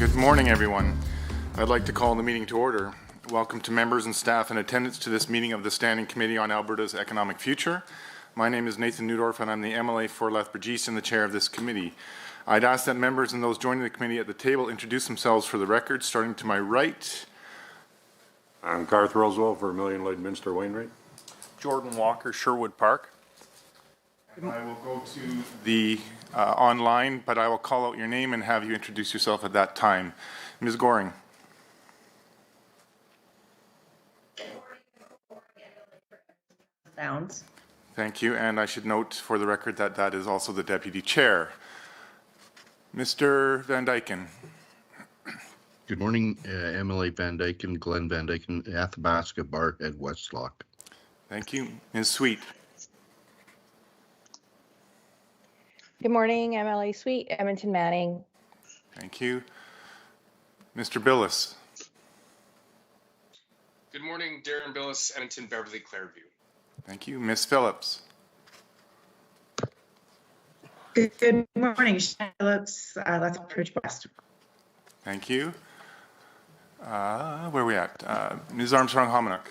Good morning, everyone. I'd like to call the meeting to order. Welcome to members and staff in attendance to this meeting of the Standing Committee on Alberta's Economic Future. My name is Nathan Neudorf, and I'm the MLA for Lethbridge East and the chair of this committee. I'd ask that members and those joining the committee at the table introduce themselves for the record, starting to my right. I'm Garth Rosewell, Vermilion, Lloydminster, Wainwright. Jordan Walker, Sherwood Park. I will go to the online, but I will call out your name and have you introduce yourself at that time. Ms. Goring. Sounds. Thank you, and I should note for the record that that is also the deputy chair. Mr. Van Dyken. Good morning, MLA Van Dyken, Glenn Van Dyken, Athabasca, Bart, at Westlock. Thank you. Ms. Sweet. Good morning, MLA Sweet, Edmonton Manning. Thank you. Mr. Billis. Good morning, Darren Billis, Edmonton, Beverly, Clairview. Thank you. Ms. Phillips. Good morning, Phillips. That's Bridge West. Thank you. Where are we at? Ms. Armstrong-Hominuk.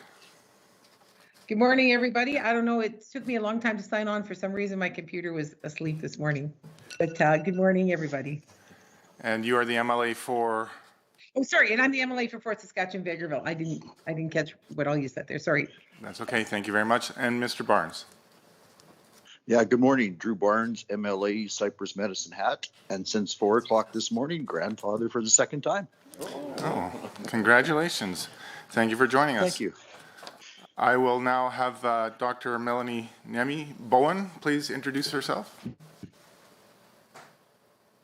Good morning, everybody. I don't know, it took me a long time to sign on. For some reason, my computer was asleep this morning. But good morning, everybody. And you are the MLA for? Oh, sorry, and I'm the MLA for Fort Saskatchewan-Vegreville. I didn't catch what all you said there. Sorry. That's okay. Thank you very much. And Mr. Barnes. Yeah, good morning. Drew Barnes, MLA, Cypress Medicine Hat. And since 4 o'clock this morning, grandfather for the second time. Oh, congratulations. Thank you for joining us. Thank you. I will now have Dr. Melanie Nemi Bowen please introduce herself.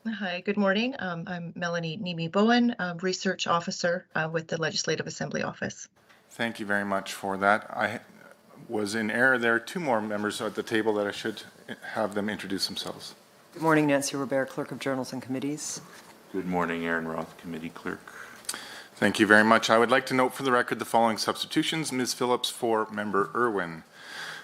Hi, good morning. I'm Melanie Nemi Bowen, Research Officer with the Legislative Assembly Office. Thank you very much for that. I was in error. There are two more members at the table that I should have them introduce themselves. Good morning, Nancy Robert, Clerk of Journals and Committees. Good morning, Aaron Roth, Committee Clerk. Thank you very much. I would like to note for the record the following substitutions. Ms. Phillips for Member Irwin.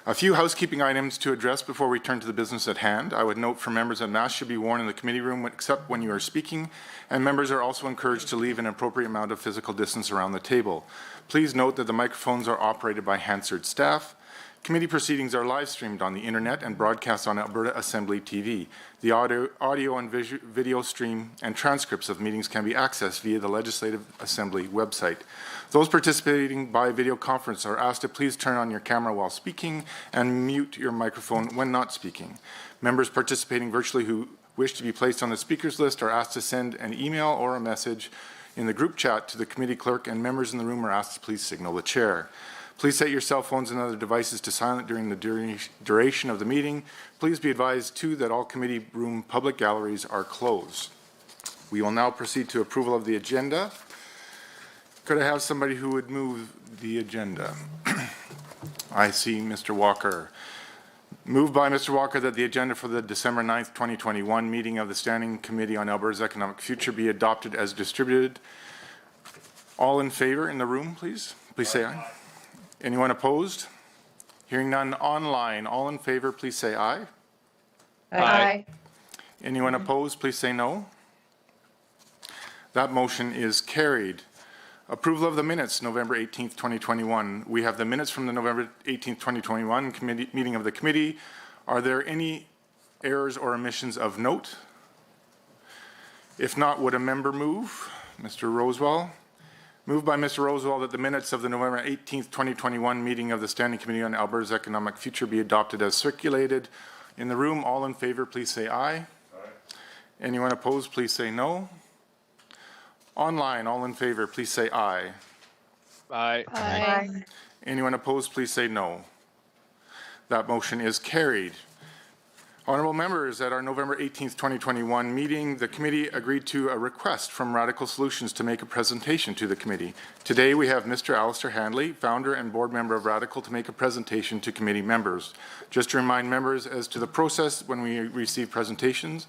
A few housekeeping items to address before we turn to the business at hand. I would note for members that masks should be worn in the committee room except when you are speaking, and members are also encouraged to leave an appropriate amount of physical distance around the table. Please note that the microphones are operated by Hansard staff. Committee proceedings are live streamed on the internet and broadcast on Alberta Assembly TV. The audio and video stream and transcripts of meetings can be accessed via the Legislative Assembly website. Those participating by video conference are asked to please turn on your camera while speaking and mute your microphone when not speaking. Members participating virtually who wish to be placed on the speakers list are asked to send an email or a message in the group chat to the committee clerk, and members in the room are asked to please signal the chair. Please set your cell phones and other devices to silent during the duration of the meeting. Please be advised, too, that all committee room public galleries are closed. We will now proceed to approval of the agenda. Could I have somebody who would move the agenda? I see Mr. Walker. Moved by Mr. Walker that the agenda for the December 9th, 2021 meeting of the Standing Committee on Alberta's Economic Future be adopted as distributed. All in favor in the room, please? Please say aye. Anyone opposed? Hearing none online. All in favor, please say aye. Aye. Anyone opposed, please say no. That motion is carried. Approval of the minutes, November 18th, 2021. We have the minutes from the November 18th, 2021 meeting of the committee. Are there any errors or omissions of note? If not, would a member move? Mr. Rosewell. Moved by Mr. Rosewell that the minutes of the November 18th, 2021 meeting of the Standing Committee on Alberta's Economic Future be adopted as circulated. In the room, all in favor, please say aye. Aye. Anyone opposed, please say no. Online, all in favor, please say aye. Aye. Aye. Anyone opposed, please say no. That motion is carried. Honourable members, at our November 18th, 2021 meeting, the committee agreed to a request from Radical Solutions to make a presentation to the committee. Today we have Mr. Alistair Handley, founder and board member of Radical, to make a presentation to committee members. Just to remind members as to the process when we receive presentations,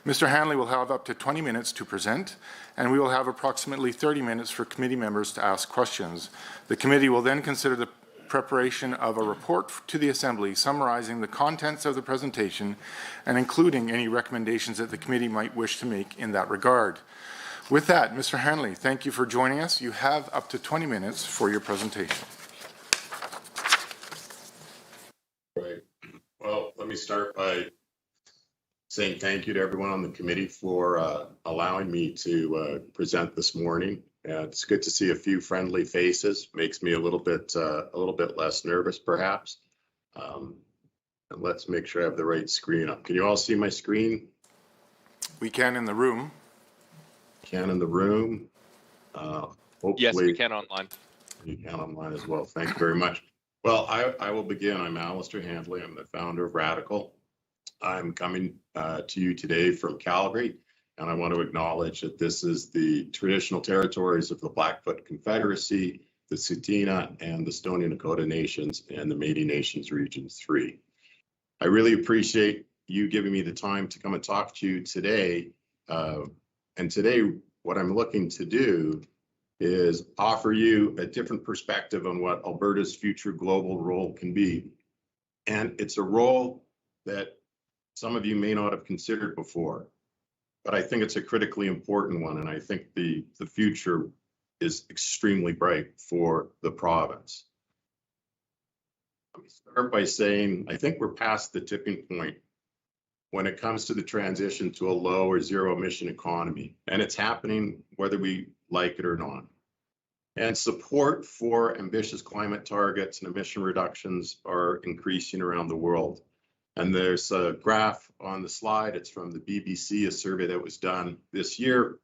Mr. Handley will have up to 20 minutes to present, and we will have approximately 30 minutes for committee members to ask questions. The committee will then consider the preparation of a report to the Assembly summarizing the contents of the presentation and including any recommendations that the committee might wish to make in that regard. With that, Mr. Hanley, thank you for joining us. You have up to 20 minutes for your presentation. Right. Well, let me start by saying thank you to everyone on the committee for allowing me to present this morning. It's good to see a few friendly faces. Makes me a little bit less nervous, perhaps. And let's make sure I have the right screen up. Can you all see my screen? We can in the room. Can in the room. Hopefully, Yes, we can online. you can online as well. Thank you very much. Well, I will begin. I'm Alistair Handley. I'm the founder of Radical. I'm coming to you today from Calgary, and I want to acknowledge that this is the traditional territories of the Blackfoot Confederacy, the Tsuut'ina, and the Stoney Nakoda Nations, and the Métis Nations Region 3. I really appreciate you giving me the time to come and talk to you today. And today, what I'm looking to do is offer you a different perspective on what Alberta's future global role can be. And it's a role that some of you may not have considered before, but I think it's a critically important one. And I think the future is extremely bright for the province. Let me start by saying, I think we're past the tipping point when it comes to the transition to a low or zero emission economy. And it's happening whether we like it or not. And support for ambitious climate targets and emission reductions are increasing around the world. And there's a graph on the slide. It's from the BBC, a survey that was done this year.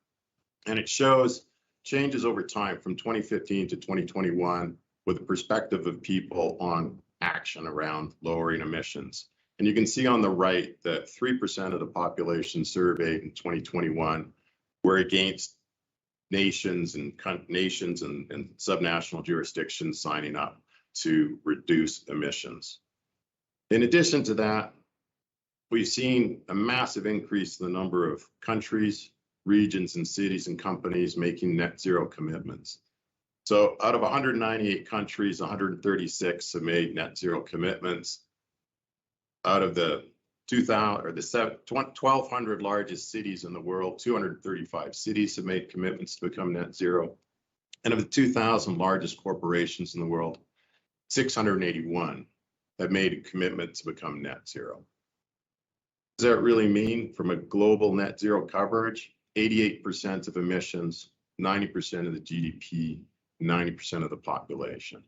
And it shows changes over time from 2015 to 2021 with the perspective of people on action around lowering emissions. And you can see on the right that 3% of the population surveyed in 2021 were against nations and subnational jurisdictions signing up to reduce emissions. In addition to that, we've seen a massive increase in the number of countries, regions, and cities and companies making net zero commitments. So out of 198 countries, 136 have made net zero commitments. Out of the 1,200 largest cities in the world, 235 cities have made commitments to become net zero. And of the 2,000 largest corporations in the world, 681 have made a commitment to become net zero. What does that really mean? From a global net zero coverage, 88% of emissions, 90% of the GDP, 90% of the population.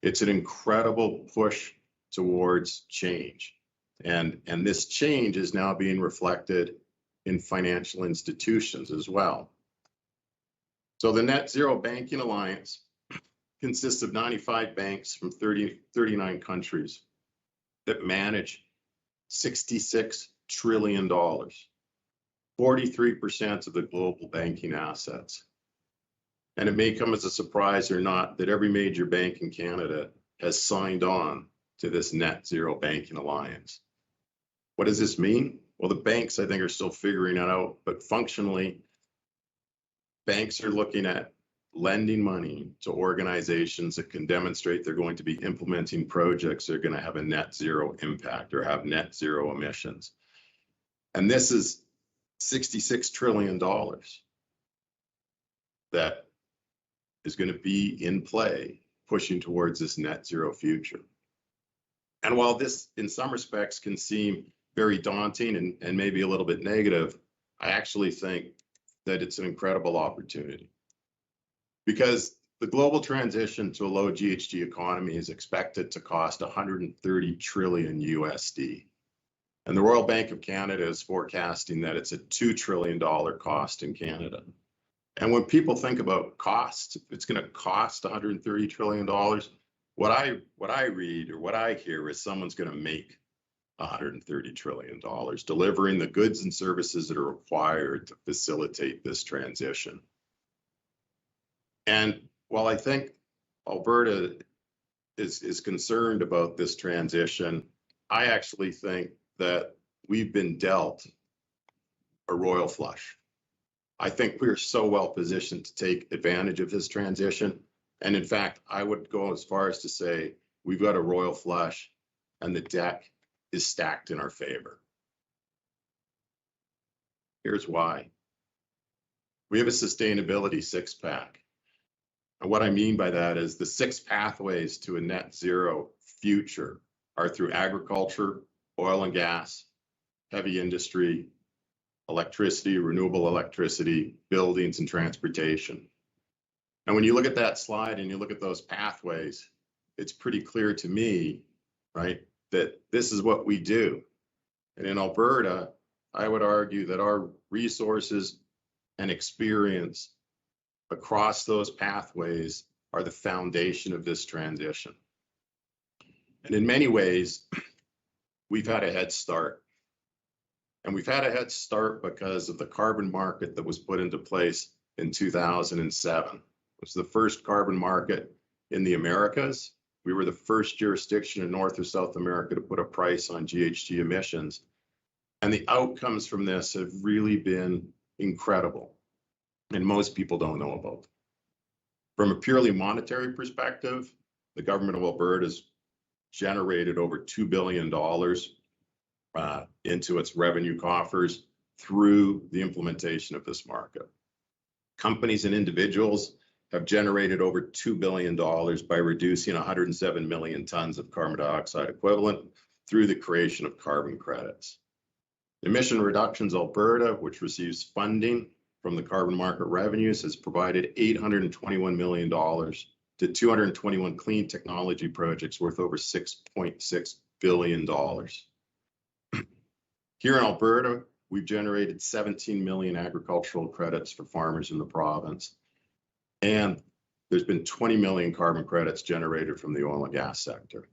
It's an incredible push towards change. And this change is now being reflected in financial institutions as well. So the Net Zero Banking Alliance consists of 95 banks from 39 countries that manage $66 trillion, 43% of the global banking assets. And it may come as a surprise or not that every major bank in Canada has signed on to this Net Zero Banking Alliance. What does this mean? Well, the banks, I think, are still figuring it out, but functionally, banks are looking at lending money to organizations that can demonstrate they're going to be implementing projects that are going to have a net zero impact or have net zero emissions. And this is $66 trillion that is going to be in play, pushing towards this net zero future. And while this, in some respects, can seem very daunting and maybe a little bit negative, I actually think that it's an incredible opportunity. Because the global transition to a low GHG economy is expected to cost $130 trillion USD. And the Royal Bank of Canada is forecasting that it's a $2 trillion cost in Canada. And when people think about costs, it's going to cost $130 trillion. What I read or what I hear is someone's going to make $130 trillion, delivering the goods and services that are required to facilitate this transition. And while I think Alberta is concerned about this transition, I actually think that we've been dealt a royal flush. I think we're so well positioned to take advantage of this transition. And in fact, I would go as far as to say we've got a royal flush and the deck is stacked in our favor. Here's why. We have a sustainability six-pack. And what I mean by that is the 6 pathways to a net zero future are through agriculture, oil and gas, heavy industry, electricity, renewable electricity, buildings, and transportation. And when you look at that slide and you look at those pathways, it's pretty clear to me, right, that this is what we do. And in Alberta, I would argue that our resources and experience across those pathways are the foundation of this transition. And in many ways, we've had a head start. And we've had a head start because of the carbon market that was put into place in 2007. It was the first carbon market in the Americas. We were the first jurisdiction in North or South America to put a price on GHG emissions. And the outcomes from this have really been incredible. And most people don't know about them. From a purely monetary perspective, the government of Alberta has generated over $2 billion into its revenue coffers through the implementation of this market. Companies and individuals have generated over $2 billion by reducing 107 million tons of carbon dioxide equivalent through the creation of carbon credits. Emission Reductions Alberta, which receives funding from the carbon market revenues, has provided $821 million to 221 clean technology projects worth over $6.6 billion. Here in Alberta, we've generated 17 million agricultural credits for farmers in the province. And there's been 20 million carbon credits generated from the oil and gas sector.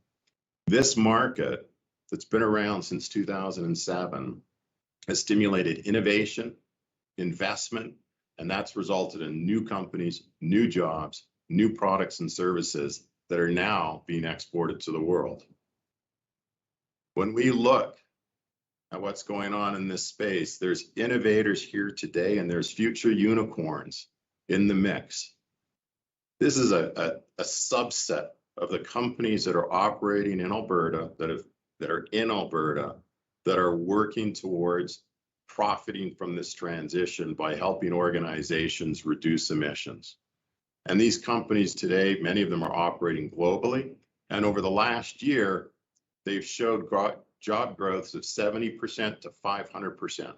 This market that's been around since 2007 has stimulated innovation, investment, and that's resulted in new companies, new jobs, new products and services that are now being exported to the world. When we look at what's going on in this space, there's innovators here today and there's future unicorns in the mix. This is a subset of the companies that are operating in Alberta, that are in Alberta, that are working towards profiting from this transition by helping organizations reduce emissions. And these companies today, many of them are operating globally. And over the last year, they've showed job growths of 70% to 500%.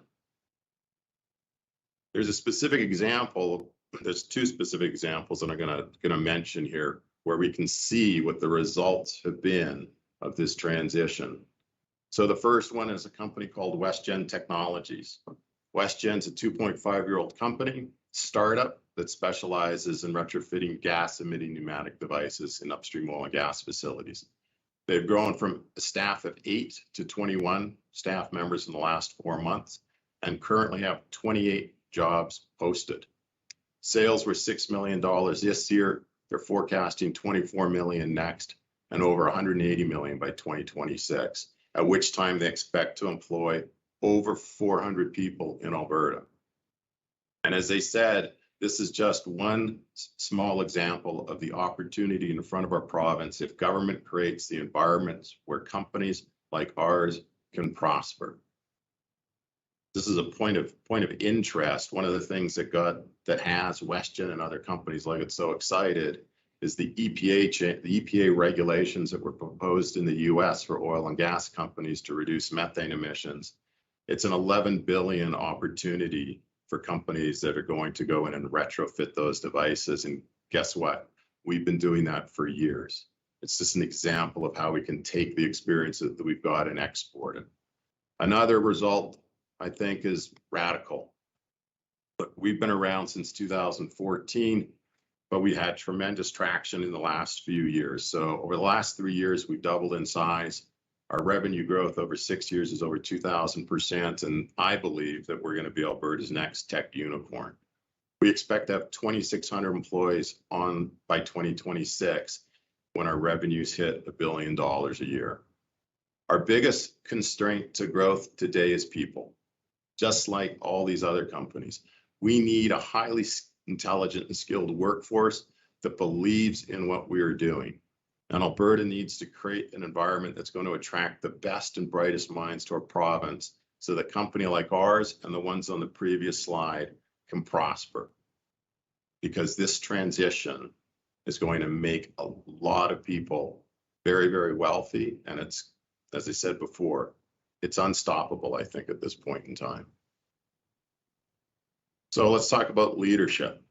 There's a specific example, there's two specific examples that I'm gonna mention here where we can see what the results have been of this transition. So the first one is a company called Westgen Technologies. Westgen's a 2.5-year-old company, startup that specializes in retrofitting gas-emitting pneumatic devices in upstream oil and gas facilities. They've grown from a staff of 8 to 21 staff members in the last 4 months and currently have 28 jobs posted. Sales were $6 million this year. They're forecasting 24 million next and over 180 million by 2026, at which time they expect to employ over 400 people in Alberta. And as they said, this is just one small example of the opportunity in front of our province if government creates the environments where companies like ours can prosper. This is a point of interest. One of the things that has Westgen and other companies like it so excited is the EPA regulations that were proposed in the US for oil and gas companies to reduce methane emissions. It's an 11 billion opportunity for companies that are going to go in and retrofit those devices. And guess what? We've been doing that for years. It's just an example of how we can take the experiences that we've got and export it. Another result, I think, is Radical. Look, we've been around since 2014, but we had tremendous traction in the last few years. So over the last 3 years, we've doubled in size. Our revenue growth over 6 years is over 2,000%, and I believe that we're going to be Alberta's next tech unicorn. We expect to have 2,600 employees on by 2026 when our revenues hit $1 billion a year. Our biggest constraint to growth today is people. Just like all these other companies, we need a highly intelligent and skilled workforce that believes in what we are doing. And Alberta needs to create an environment that's going to attract the best and brightest minds to our province so that a company like ours and the ones on the previous slide can prosper. Because this transition is going to make a lot of people very, very wealthy. And it's, as I said before, it's unstoppable, I think, at this point in time. So let's talk about leadership.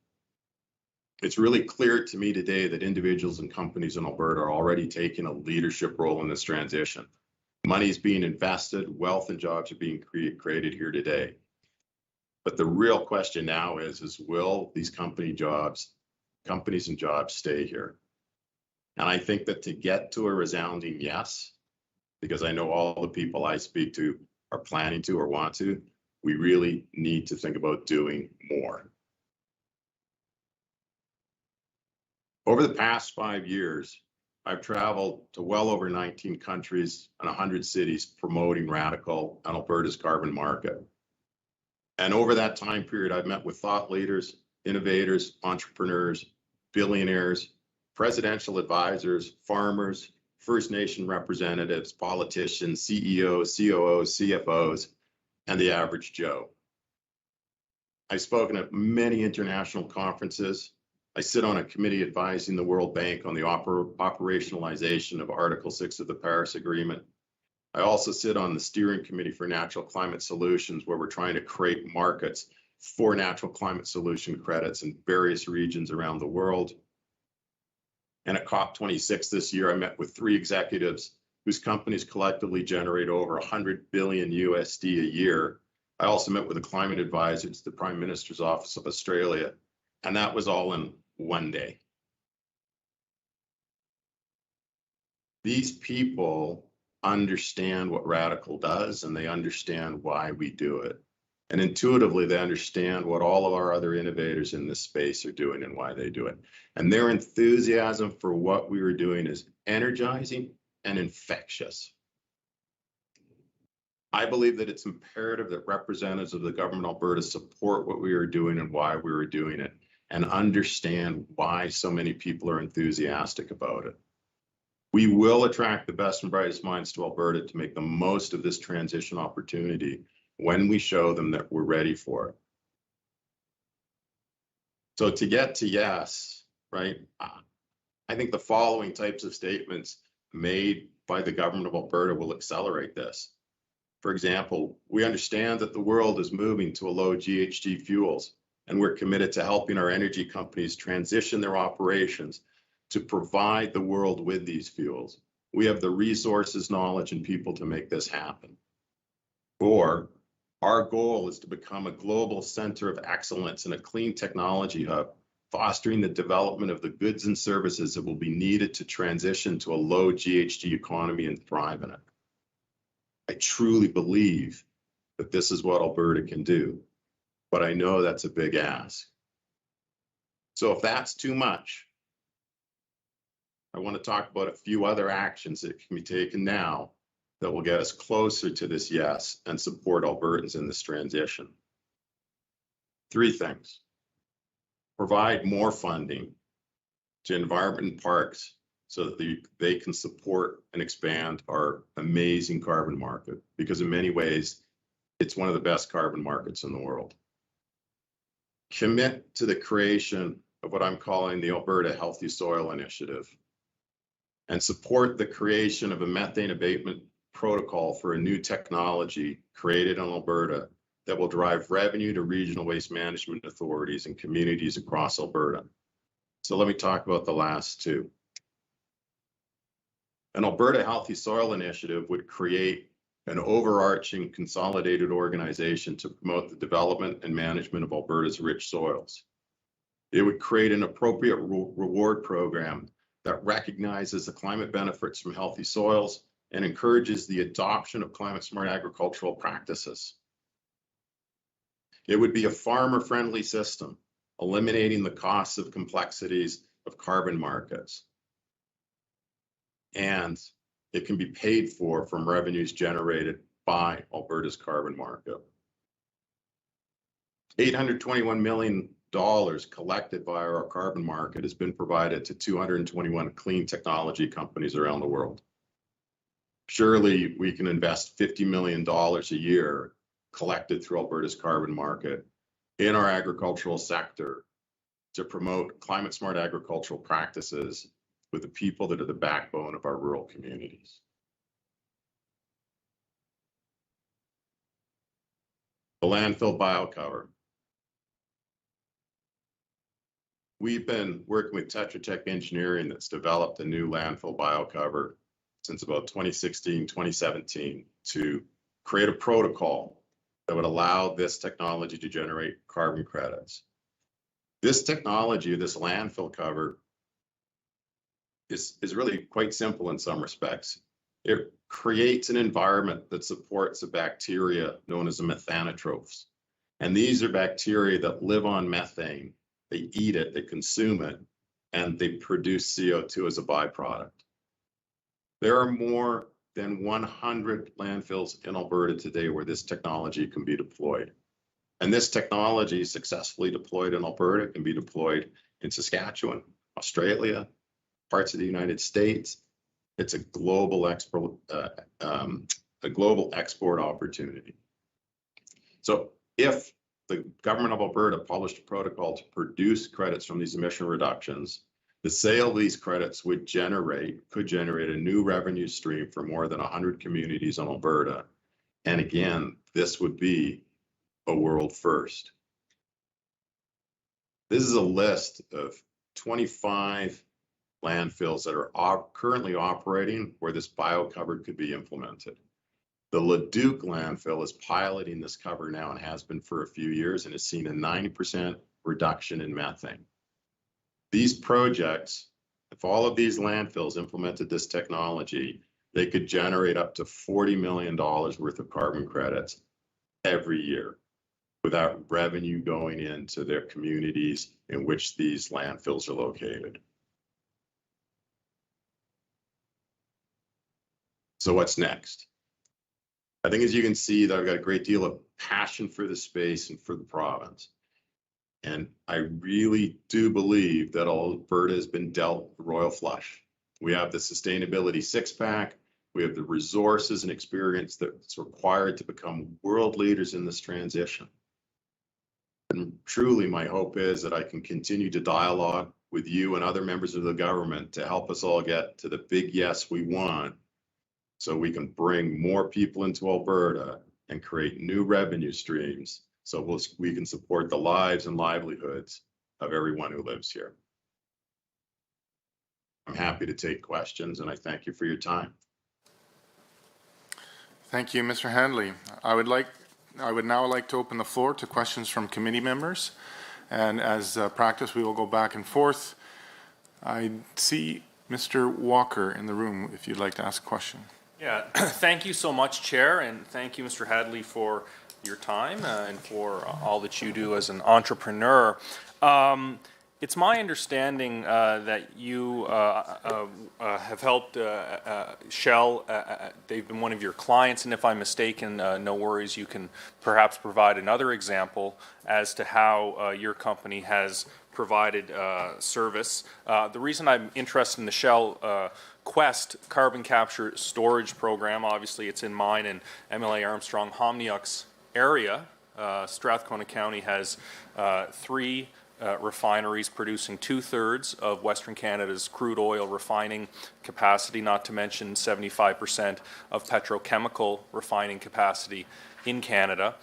It's really clear to me today that individuals and companies in Alberta are already taking a leadership role in this transition. Money is being invested, wealth and jobs are being created here today. But the real question now is will these companies and jobs stay here? And I think that to get to a resounding yes, because I know all the people I speak to are planning to or want to, we really need to think about doing more. Over the past 5 years, I've traveled to well over 19 countries and 100 cities promoting Radical and Alberta's carbon market. And over that time period, I've met with thought leaders, innovators, entrepreneurs, billionaires, presidential advisors, farmers, First Nation representatives, politicians, CEOs, COOs, CFOs, and the average Joe. I've spoken at many international conferences. I sit on a committee advising the World Bank on the operationalization of Article 6 of the Paris Agreement. I also sit on the steering committee for natural climate solutions, where we're trying to create markets for natural climate solution credits in various regions around the world. And at COP26 this year, I met with 3 executives whose companies collectively generate over 100 billion USD a year. I also met with a climate advisor to the Prime Minister's Office of Australia, and that was all in one day. These people understand what Radical does, and they understand why we do it. And intuitively, they understand what all of our other innovators in this space are doing and why they do it. And their enthusiasm for what we were doing is energizing and infectious. I believe that it's imperative that representatives of the government of Alberta support what we are doing and why we were doing it, and understand why so many people are enthusiastic about it. We will attract the best and brightest minds to Alberta to make the most of this transition opportunity when we show them that we're ready for it. So to get to yes, right, I think the following types of statements made by the government of Alberta will accelerate this. For example, we understand that the world is moving to a low GHG fuels, and we're committed to helping our energy companies transition their operations to provide the world with these fuels. We have the resources, knowledge, and people to make this happen. Or, our goal is to become a global center of excellence and a clean technology hub, fostering the development of the goods and services that will be needed to transition to a low GHG economy and thrive in it. I truly believe that this is what Alberta can do, but I know that's a big ask. So if that's too much, I want to talk about a few other actions that can be taken now that will get us closer to this yes and support Albertans in this transition. 3 things. Provide more funding to environment and parks so that they can support and expand our amazing carbon market, because in many ways, it's one of the best carbon markets in the world. Commit to the creation of what I'm calling the Alberta Healthy Soil Initiative, and support the creation of a methane abatement protocol for a new technology created in Alberta that will drive revenue to regional waste management authorities and communities across Alberta. So let me talk about the last 2. An Alberta Healthy Soil Initiative would create an overarching consolidated organization to promote the development and management of Alberta's rich soils. It would create an appropriate reward program that recognizes the climate benefits from healthy soils and encourages the adoption of climate-smart agricultural practices. It would be a farmer-friendly system, eliminating the costs of complexities of carbon markets. And it can be paid for from revenues generated by Alberta's carbon market. $821 million collected via our carbon market has been provided to 221 clean technology companies around the world. Surely we can invest $50 million a year collected through Alberta's carbon market in our agricultural sector to promote climate smart agricultural practices with the people that are the backbone of our rural communities. The landfill bio cover. We've been working with Tetra Tech Engineering that's developed a new landfill bio cover since about 2016, 2017 to create a protocol that would allow this technology to generate carbon credits. This technology, this landfill cover, is really quite simple in some respects. It creates an environment that supports a bacteria known as the methanotrophs. And these are bacteria that live on methane. They eat it, they consume it, and they produce CO2 as a byproduct. There are more than 100 landfills in Alberta today where this technology can be deployed. And this technology successfully deployed in Alberta can be deployed in Saskatchewan, Australia, parts of the United States. It's a global export opportunity. So if the government of Alberta published a protocol to produce credits from these emission reductions, the sale of these credits could generate a new revenue stream for more than 100 communities in Alberta. And again, this would be a world first. This is a list of 25 landfills that are currently operating where this bio cover could be implemented. The Leduc Landfill is piloting this cover now and has been for a few years and has seen a 90% reduction in methane. These projects, if all of these landfills implemented this technology, they could generate up to $40 million worth of carbon credits every year without revenue going into their communities in which these landfills are located. So what's next? I think, as you can see, that I've got a great deal of passion for the space and for the province. And I really do believe that Alberta has been dealt the royal flush. We have the sustainability six-pack. We have the resources and experience that's required to become world leaders in this transition. And truly, my hope is that I can continue to dialogue with you and other members of the government to help us all get to the big yes we want, so we can bring more people into Alberta and create new revenue streams so we can support the lives and livelihoods of everyone who lives here. I'm happy to take questions, and I thank you for your time. Thank you, Mr. Handley. I would now like to open the floor to questions from committee members. And as practice, we will go back and forth. I see Mr. Walker in the room if you'd like to ask a question. Yeah, thank you so much, Chair, and thank you, Mr. Hadley, for your time and for all that you do as an entrepreneur. It's my understanding that you have helped Shell. They've been one of your clients, and if I'm mistaken, no worries, you can perhaps provide another example as to how your company has provided service. The reason I'm interested in the Shell Quest carbon capture storage program, obviously it's in mine and MLA Armstrong Homniuk's area. Strathcona County has 3 refineries producing 2/3 of Western Canada's crude oil refining capacity, not to mention 75% of petrochemical refining capacity in Canada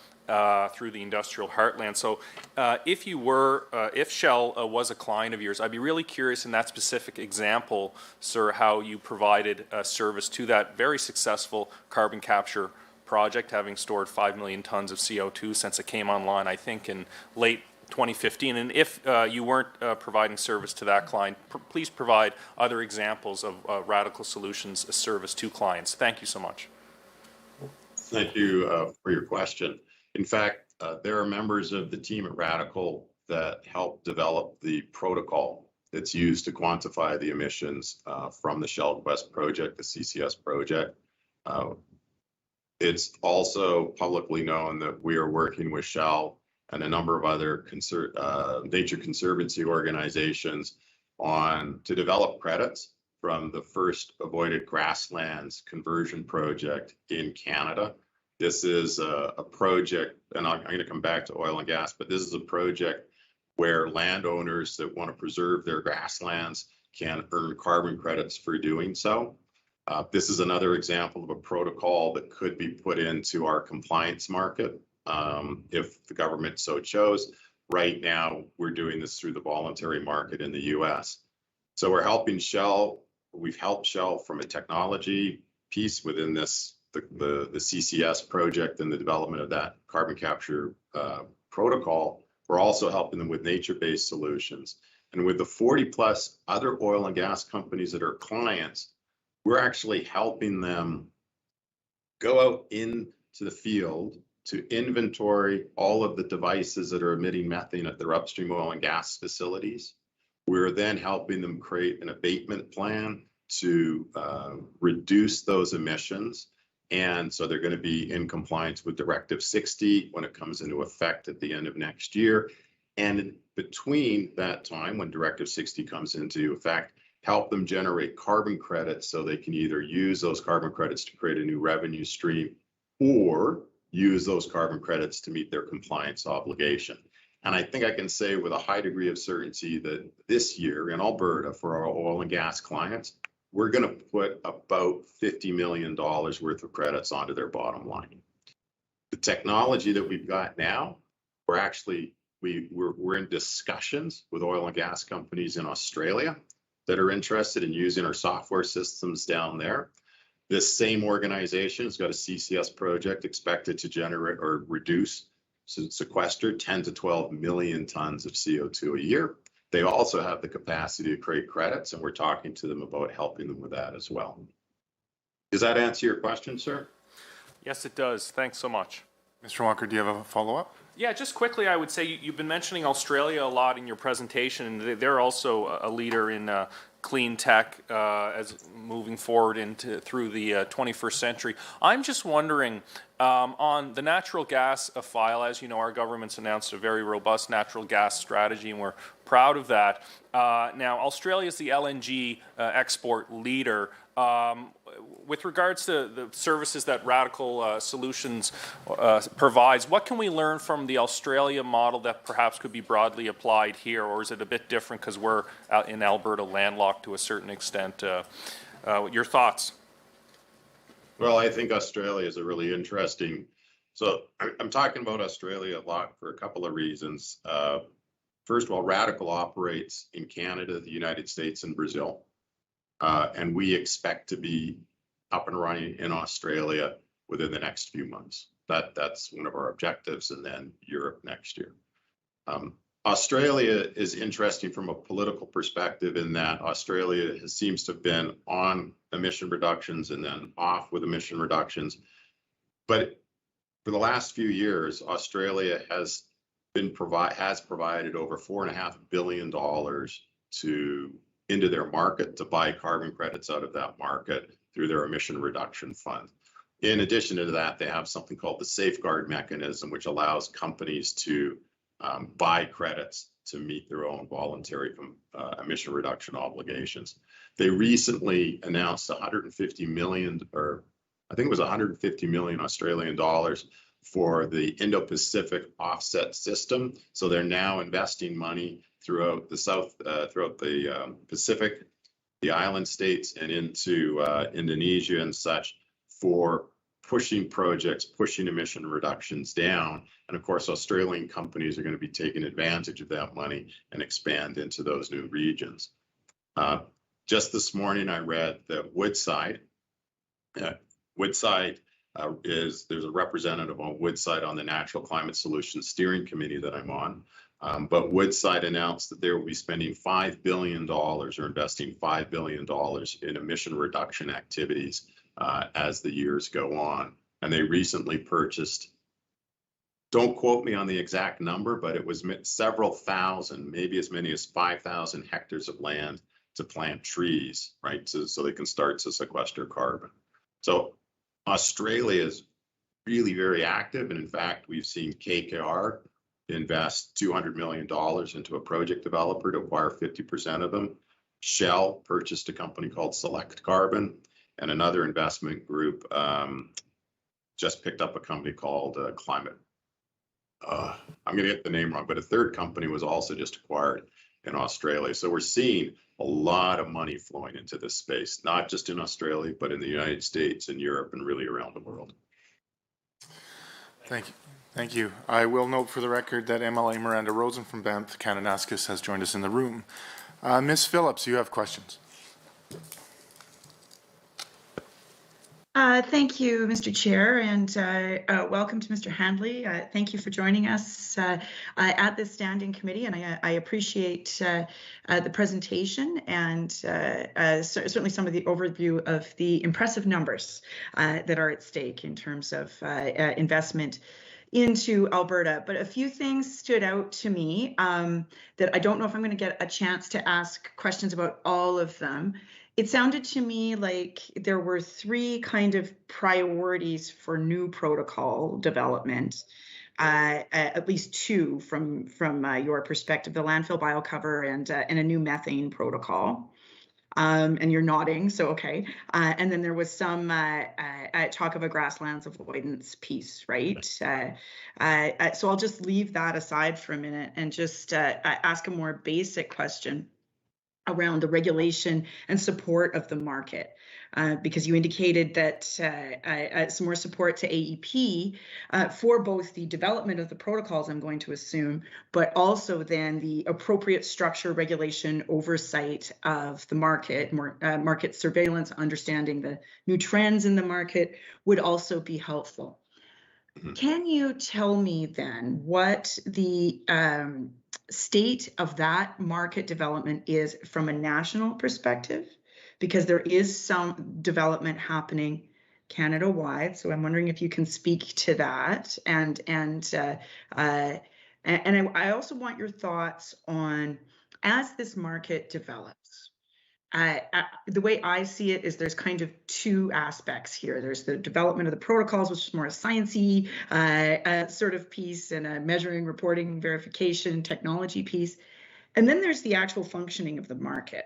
through the industrial heartland. So if Shell was a client of yours, I'd be really curious in that specific example, sir, how you provided service to that very successful carbon capture project, having stored 5 million tons of CO2 since it came online, I think, in late 2015. And if you weren't providing service to that client, please provide other examples of Radical Solutions service to clients. Thank you so much. Thank you for your question. In fact, there are members of the team at Radical that helped develop the protocol that's used to quantify the emissions from the Shell Quest project, the CCS project. It's also publicly known that we are working with Shell and a number of other nature conservancy organizations to develop credits from the first avoided grasslands conversion project in Canada. This is a project, and I'm going to come back to oil and gas, but this is a project where landowners that want to preserve their grasslands can earn carbon credits for doing so. This is another example of a protocol that could be put into our compliance market if the government so chose. Right now, we're doing this through the voluntary market in the US. So we're helping Shell. We've helped Shell from a technology piece within this, the CCS project and the development of that carbon capture protocol. We're also helping them with nature-based solutions. And with the 40 plus other oil and gas companies that are clients, we're actually helping them go out into the field to inventory all of the devices that are emitting methane at their upstream oil and gas facilities. We're then helping them create an abatement plan to reduce those emissions. And so they're going to be in compliance with Directive 60 when it comes into effect at the end of next year. And in between that time, when Directive 60 comes into effect, help them generate carbon credits so they can either use those carbon credits to create a new revenue stream or use those carbon credits to meet their compliance obligation. And I think I can say with a high degree of certainty that this year in Alberta for our oil and gas clients, we're going to put about $50 million worth of credits onto their bottom line. The technology that we've got now, we're in discussions with oil and gas companies in Australia that are interested in using our software systems down there. This same organization has got a CCS project expected to generate or reduce, sequester 10 to 12 million tons of CO2 a year. They also have the capacity to create credits, and we're talking to them about helping them with that as well. Does that answer your question, sir? Yes, it does. Thanks so much. Mr. Walker, do you have a follow-up? Yeah, just quickly, I would say you've been mentioning Australia a lot in your presentation, and they're also a leader in clean tech as moving forward through the 21st century. I'm just wondering, on the natural gas file, as you know, our government's announced a very robust natural gas strategy, and we're proud of that. Now, Australia is the LNG export leader. With regards to the services that Radical Solutions provides, what can we learn from the Australia model that perhaps could be broadly applied here, or is it a bit different because we're in Alberta landlocked to a certain extent? Your thoughts? Well, I think Australia is a really interesting. So I'm talking about Australia a lot for a couple of reasons. First of all, Radical operates in Canada, the United States, and Brazil. And we expect to be up and running in Australia within the next few months. That's one of our objectives, and then Europe next year. Australia is interesting from a political perspective in that Australia seems to have been on emission reductions and then off with emission reductions. But for the last few years, Australia has provided over $4.5 billion into their market to buy carbon credits out of that market through their emission reduction fund. In addition to that, they have something called the safeguard mechanism, which allows companies to buy credits to meet their own voluntary emission reduction obligations. They recently announced 150 million, or I think it was 150 million Australian dollars for the Indo-Pacific offset system. So they're now investing money throughout the Pacific, the island states, and into Indonesia and such for pushing projects, pushing emission reductions down. And of course, Australian companies are going to be taking advantage of that money and expand into those new regions. Just this morning, I read that Woodside there's a representative on Woodside on the Natural Climate Solutions Steering Committee that I'm on. But Woodside announced that they will be spending $5 billion or investing $5 billion in emission reduction activities as the years go on. And they recently purchased, don't quote me on the exact number, but it was several thousand, maybe as many as 5,000 hectares of land to plant trees, right? So they can start to sequester carbon. So Australia is really very active. And in fact, we've seen KKR invest $200 million into a project developer to acquire 50% of them. Shell purchased a company called Select Carbon, and another investment group just picked up a company called Climate. I'm going to get the name wrong, but a third company was also just acquired in Australia. So we're seeing a lot of money flowing into this space, not just in Australia, but in the United States and Europe and really around the world. Thank you. Thank you. I will note for the record that MLA Miranda Rosen from Banff Kananaskis has joined us in the room. Ms. Phillips, you have questions. Thank you, Mr. Chair, and welcome to Mr. Handley. Thank you for joining us at this standing committee, and I appreciate the presentation and certainly some of the overview of the impressive numbers that are at stake in terms of investment into Alberta. But a few things stood out to me that I don't know if I'm going to get a chance to ask questions about all of them. It sounded to me like there were three kind of priorities for new protocol development, at least two from your perspective: the landfill bio cover and a new methane protocol. And you're nodding, so okay. And then there was some talk of a grasslands avoidance piece, right? So I'll just leave that aside for a minute and just ask a more basic question around the regulation and support of the market, because you indicated that some more support to AEP for both the development of the protocols, I'm going to assume, but also then the appropriate structure, regulation, oversight of the market, market surveillance, understanding the new trends in the market would also be helpful. Can you tell me then what the state of that market development is from a national perspective? Because there is some development happening Canada-wide, so I'm wondering if you can speak to that. And I also want your thoughts on, as this market develops, the way I see it is there's kind of two aspects here. There's the development of the protocols, which is more a sciencey sort of piece, and a measuring, reporting, verification, technology piece. And then there's the actual functioning of the market.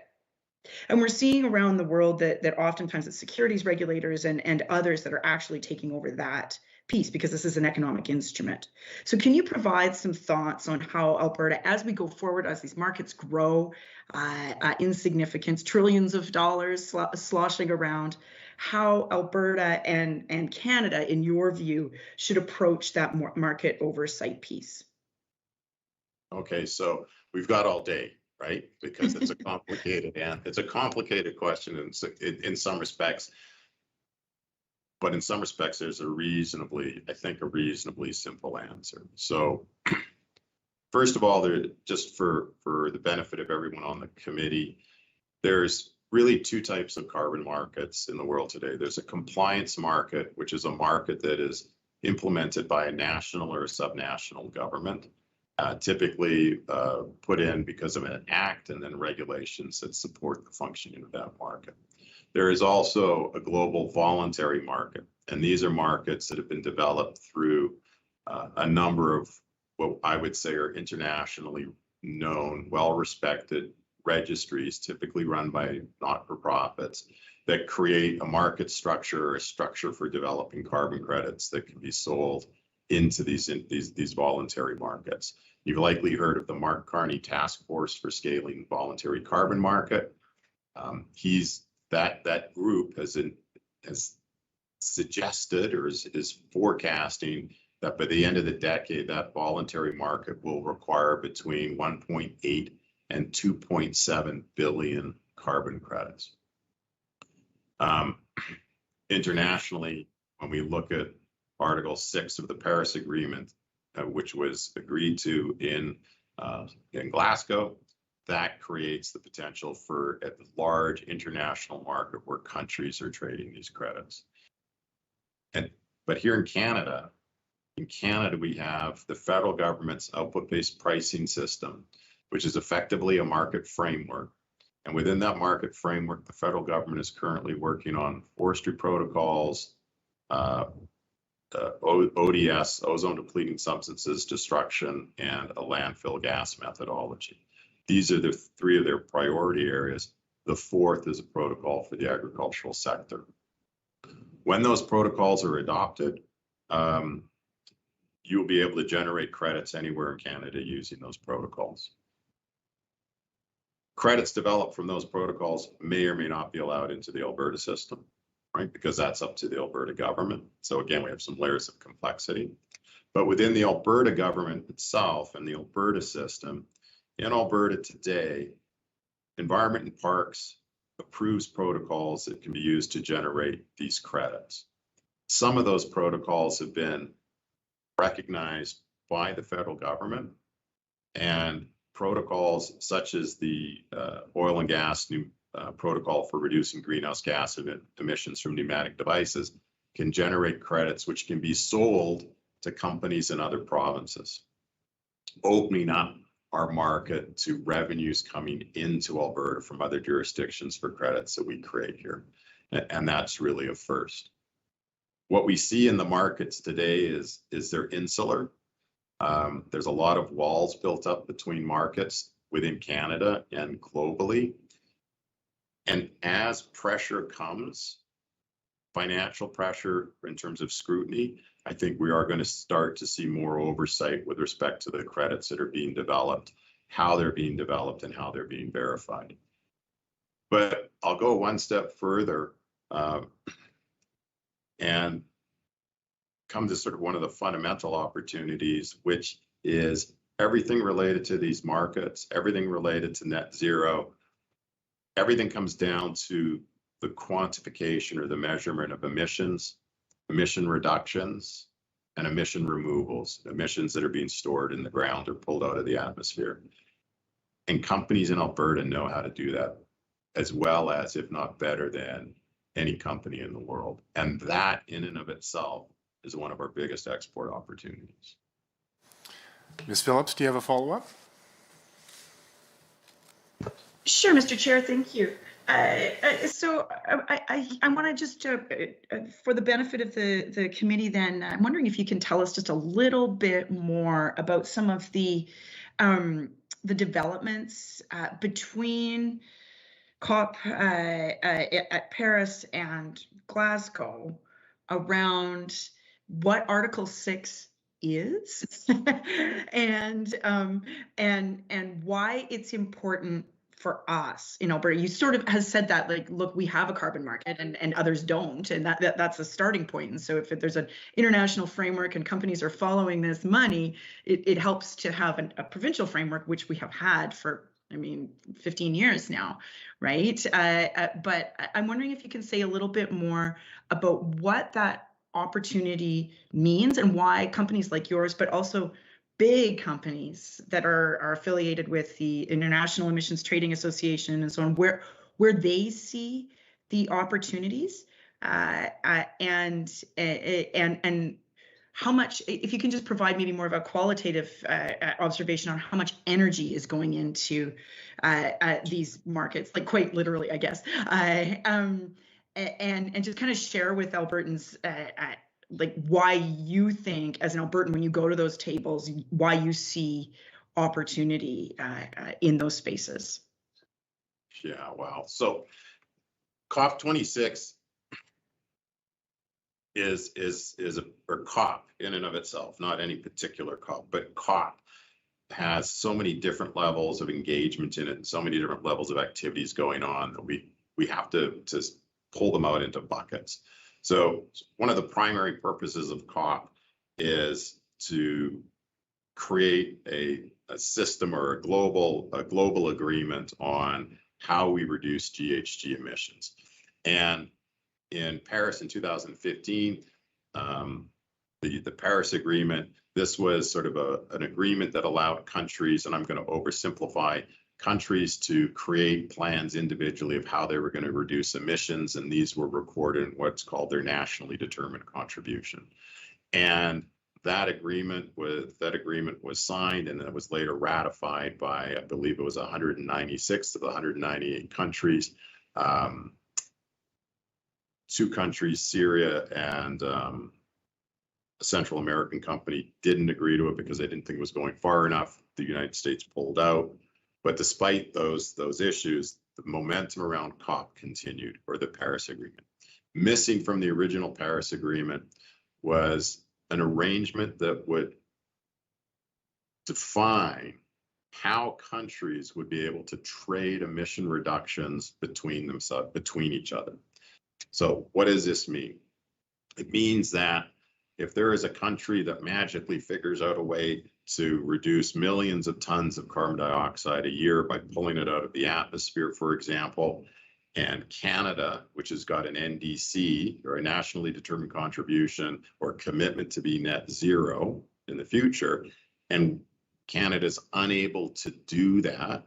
And we're seeing around the world that oftentimes it's securities regulators and others that are actually taking over that piece, because this is an economic instrument. So can you provide some thoughts on how Alberta, as we go forward, as these markets grow in significance, trillions of dollars sloshing around, how Alberta and Canada, in your view, should approach that market oversight piece? Okay, so we've got all day, right? Because it's a complicated and it's a complicated question in some respects. But in some respects, there's a reasonably simple answer. So first of all, just for the benefit of everyone on the committee, there's really two types of carbon markets in the world today. There's a compliance market, which is a market that is implemented by a national or a subnational government, typically put in because of an act and then regulations that support the functioning of that market. There is also a global voluntary market, and these are markets that have been developed through a number of what I would say are internationally known, well-respected registries, typically run by not-for-profits, that create a market structure or a structure for developing carbon credits that can be sold into these voluntary markets. You've likely heard of the Mark Carney Task Force for Scaling Voluntary Carbon Market. That group has suggested or is forecasting that by the end of the decade, that voluntary market will require between 1.8 and 2.7 billion carbon credits. Internationally, when we look at Article 6 of the Paris Agreement, which was agreed to in Glasgow, that creates the potential for a large international market where countries are trading these credits. But here in Canada, we have the federal government's output-based pricing system, which is effectively a market framework. And within that market framework, the federal government is currently working on forestry protocols, ODS, ozone depleting substances destruction, and a landfill gas methodology. These are the three of their priority areas. The fourth is a protocol for the agricultural sector. When those protocols are adopted, you'll be able to generate credits anywhere in Canada using those protocols. Credits developed from those protocols may or may not be allowed into the Alberta system, right? Because that's up to the Alberta government. So again, we have some layers of complexity. But within the Alberta government itself and the Alberta system, in Alberta today, Environment and Parks approves protocols that can be used to generate these credits. Some of those protocols have been recognized by the federal government, and protocols such as the oil and gas new protocol for reducing greenhouse gas emissions from pneumatic devices can generate credits which can be sold to companies in other provinces, opening up our market to revenues coming into Alberta from other jurisdictions for credits that we create here. And that's really a first. What we see in the markets today is they're insular. There's a lot of walls built up between markets within Canada and globally. And as pressure comes, financial pressure in terms of scrutiny, I think we are going to start to see more oversight with respect to the credits that are being developed, how they're being developed, and how they're being verified. But I'll go one step further and come to sort of one of the fundamental opportunities, which is everything related to these markets, everything related to net zero, everything comes down to the quantification or the measurement of emissions, emission reductions, and emission removals, emissions that are being stored in the ground or pulled out of the atmosphere. And companies in Alberta know how to do that as well as, if not better than, any company in the world. And that in and of itself is one of our biggest export opportunities. Ms. Phillips, do you have a follow-up? Sure, Mr. Chair, thank you. So I want to just, for the benefit of the committee then, I'm wondering if you can tell us just a little bit more about some of the developments between COP at Paris and Glasgow around what Article 6 is and why it's important for us in Alberta. You sort of has said that, like, look, we have a carbon market and others don't, and that's a starting point. And so if there's an international framework and companies are following this money, it helps to have a provincial framework, which we have had for, 15 years now, right? But I'm wondering if you can say a little bit more about what that opportunity means and why companies like yours, but also big companies that are affiliated with the International Emissions Trading Association and so on, where they see the opportunities and how much, if you can just provide maybe more of a qualitative observation on how much energy is going into these markets, like quite literally, I guess, and just kind of share with Albertans like why you think, as an Albertan, when you go to those tables, why you see opportunity in those spaces. Yeah, wow. So COP26 or COP in and of itself, not any particular COP, but COP has so many different levels of engagement in it and so many different levels of activities going on that we have to pull them out into buckets. So one of the primary purposes of COP is to create a system or a global agreement on how we reduce GHG emissions. And in Paris in 2015, the Paris Agreement, this was sort of an agreement that allowed countries, and I'm going to oversimplify, countries to create plans individually of how they were going to reduce emissions, and these were recorded in what's called their nationally determined contribution. And that agreement was signed, and then it was later ratified by, I believe it was 196 of the 198 countries. 2 countries, Syria and a Central American company, didn't agree to it because they didn't think it was going far enough. The United States pulled out. But despite those issues, the momentum around COP continued, or the Paris Agreement. Missing from the original Paris Agreement was an arrangement that would define how countries would be able to trade emission reductions between themselves, between each other. So what does this mean? It means that if there is a country that magically figures out a way to reduce millions of tons of carbon dioxide a year by pulling it out of the atmosphere, for example, and Canada, which has got an NDC or a nationally determined contribution or commitment to be net zero in the future, and Canada's unable to do that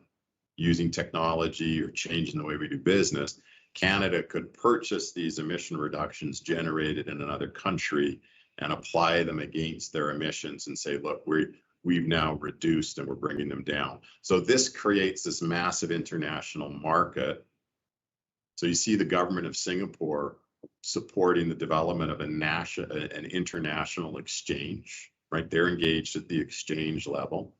using technology or changing the way we do business, Canada could purchase these emission reductions generated in another country and apply them against their emissions and say, look, we've now reduced and we're bringing them down. So this creates this massive international market. So you see the government of Singapore supporting the development of an international exchange, right? They're engaged at the exchange level.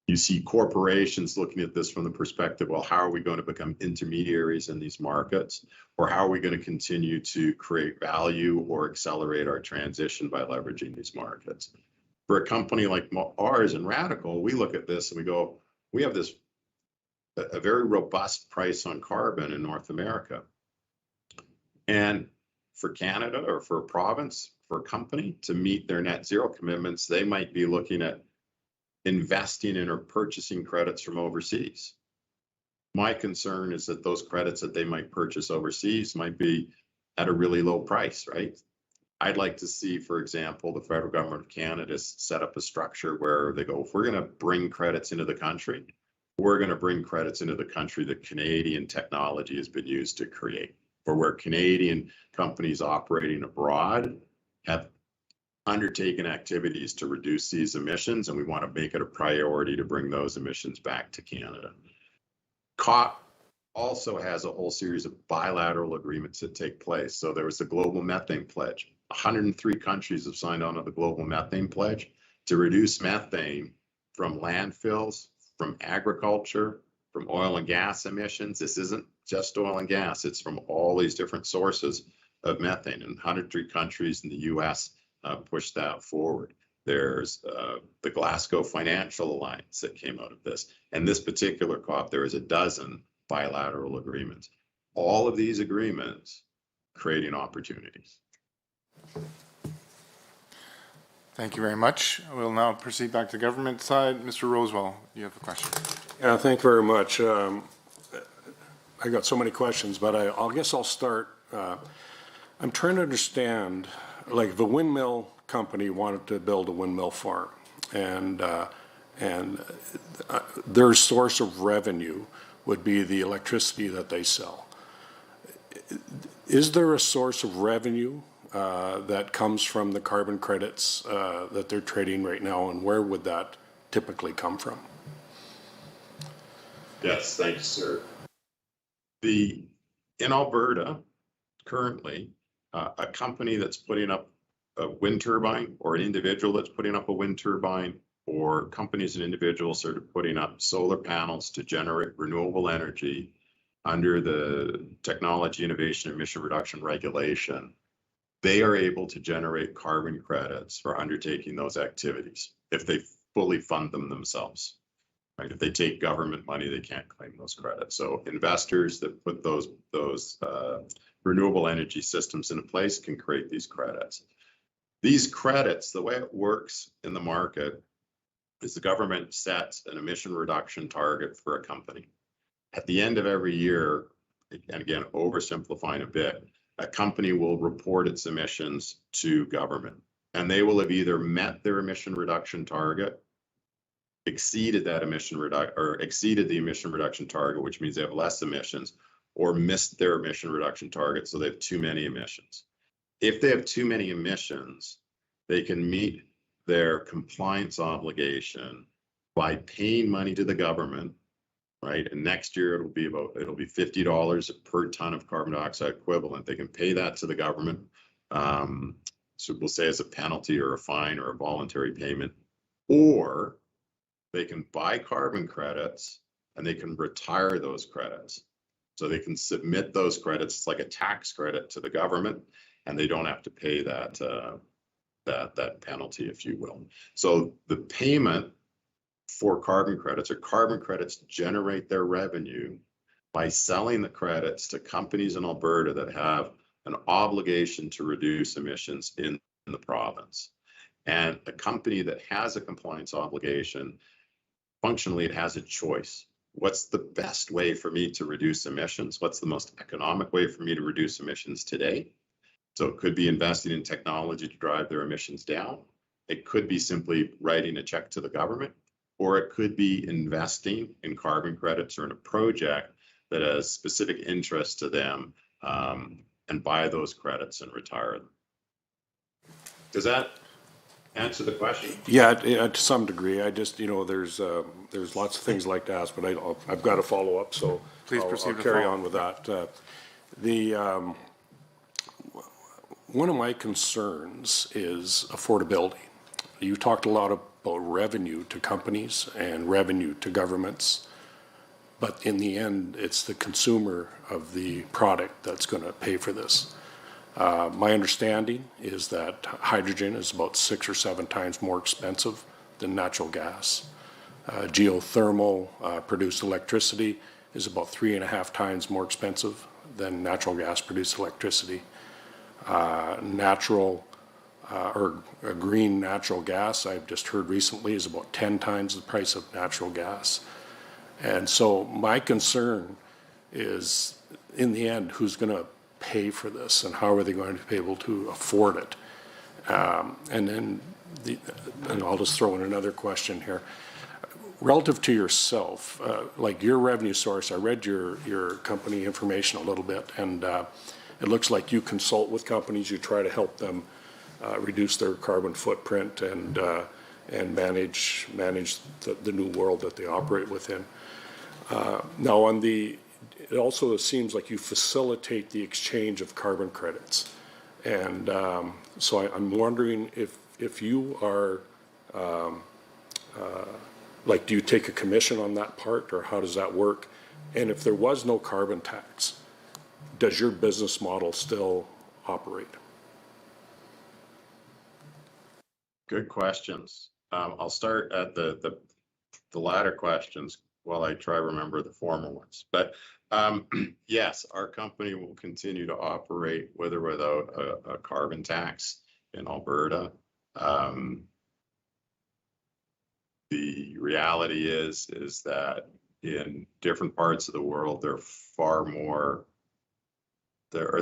You see corporations looking at this from the perspective, well, how are we going to become intermediaries in these markets? Or how are we going to continue to create value or accelerate our transition by leveraging these markets? For a company like ours and Radical, we look at this and we go, we have this a very robust price on carbon in North America. And for Canada or for a province, for a company to meet their net zero commitments, they might be looking at investing in or purchasing credits from overseas. My concern is that those credits that they might purchase overseas might be at a really low price, right? I'd like to see, for example, the federal government of Canada set up a structure where they go, if we're going to bring credits into the country, we're going to bring credits into the country that Canadian technology has been used to create, or where Canadian companies operating abroad have undertaken activities to reduce these emissions, and we want to make it a priority to bring those emissions back to Canada. COP also has a whole series of bilateral agreements that take place. So there was the Global Methane Pledge. 103 countries have signed on to the Global Methane Pledge to reduce methane from landfills, from agriculture, from oil and gas emissions. This isn't just oil and gas, it's from all these different sources of methane. And 103 countries in the US push that forward. There's the Glasgow Financial Alliance that came out of this. And this particular COP, there is a dozen bilateral agreements. All of these agreements creating opportunities. Thank you very much. We'll now proceed back to the government side. Mr. Rosewell, you have a question. Yeah, thank you very much. I got so many questions, but I guess I'll start. I'm trying to understand, like the windmill company wanted to build a windmill farm, and their source of revenue would be the electricity that they sell. Is there a source of revenue that comes from the carbon credits that they're trading right now, and where would that typically come from? Yes, thank you, sir. In Alberta, currently, a company that's putting up a wind turbine, or an individual that's putting up a wind turbine, or companies and individuals that are putting up solar panels to generate renewable energy under the Technology Innovation Emission Reduction Regulation, they are able to generate carbon credits for undertaking those activities if they fully fund them themselves. Right? If they take government money, they can't claim those credits. So investors that put those renewable energy systems in place can create these credits. These credits, the way it works in the market is the government sets an emission reduction target for a company. At the end of every year, and again, oversimplifying a bit, a company will report its emissions to government, and they will have either met their emission reduction target, exceeded that emission reduction, or exceeded the emission reduction target, which means they have less emissions, or missed their emission reduction target, so they have too many emissions. If they have too many emissions, they can meet their compliance obligation by paying money to the government, right? And next year it'll be $50 per ton of carbon dioxide equivalent. They can pay that to the government. So we'll say as a penalty or a fine or a voluntary payment, or they can buy carbon credits and they can retire those credits. So they can submit those credits, it's like a tax credit to the government, and they don't have to pay that that penalty, if you will. So the payment for carbon credits, or carbon credits generate their revenue by selling the credits to companies in Alberta that have an obligation to reduce emissions in the province. And a company that has a compliance obligation, functionally, it has a choice. What's the best way for me to reduce emissions? What's the most economic way for me to reduce emissions today? So it could be investing in technology to drive their emissions down. It could be simply writing a check to the government, or it could be investing in carbon credits or in a project that has specific interest to them, and buy those credits and retire them. Does that answer the question? Yeah, to some degree. I just, there's lots of things I'd like to ask, but I've got to follow up, so Please proceed I'll with carry follow-up. on with that. One of my concerns is affordability. You talked a lot about revenue to companies and revenue to governments, but in the end, it's the consumer of the product that's going to pay for this. My understanding is that hydrogen is about 6 or 7 times more expensive than natural gas. Geothermal produced electricity is about 3.5 times more expensive than natural gas produced electricity. Green natural gas, I've just heard recently, is about 10 times the price of natural gas. And so my concern is, in the end, who's going to pay for this, and how are they going to be able to afford it? And I'll just throw in another question here. Relative to yourself, like your revenue source, I read your company information a little bit, and it looks like you consult with companies, you try to help them reduce their carbon footprint and manage the new world that they operate within. Now, it also seems like you facilitate the exchange of carbon credits, and so I'm wondering if you are do you take a commission on that part, or how does that work? And if there was no carbon tax, does your business model still operate? Good questions. I'll start at the latter questions while I try to remember the former ones. But yes, our company will continue to operate with or without a carbon tax in Alberta. The reality is that in different parts of the world, they're far more. They're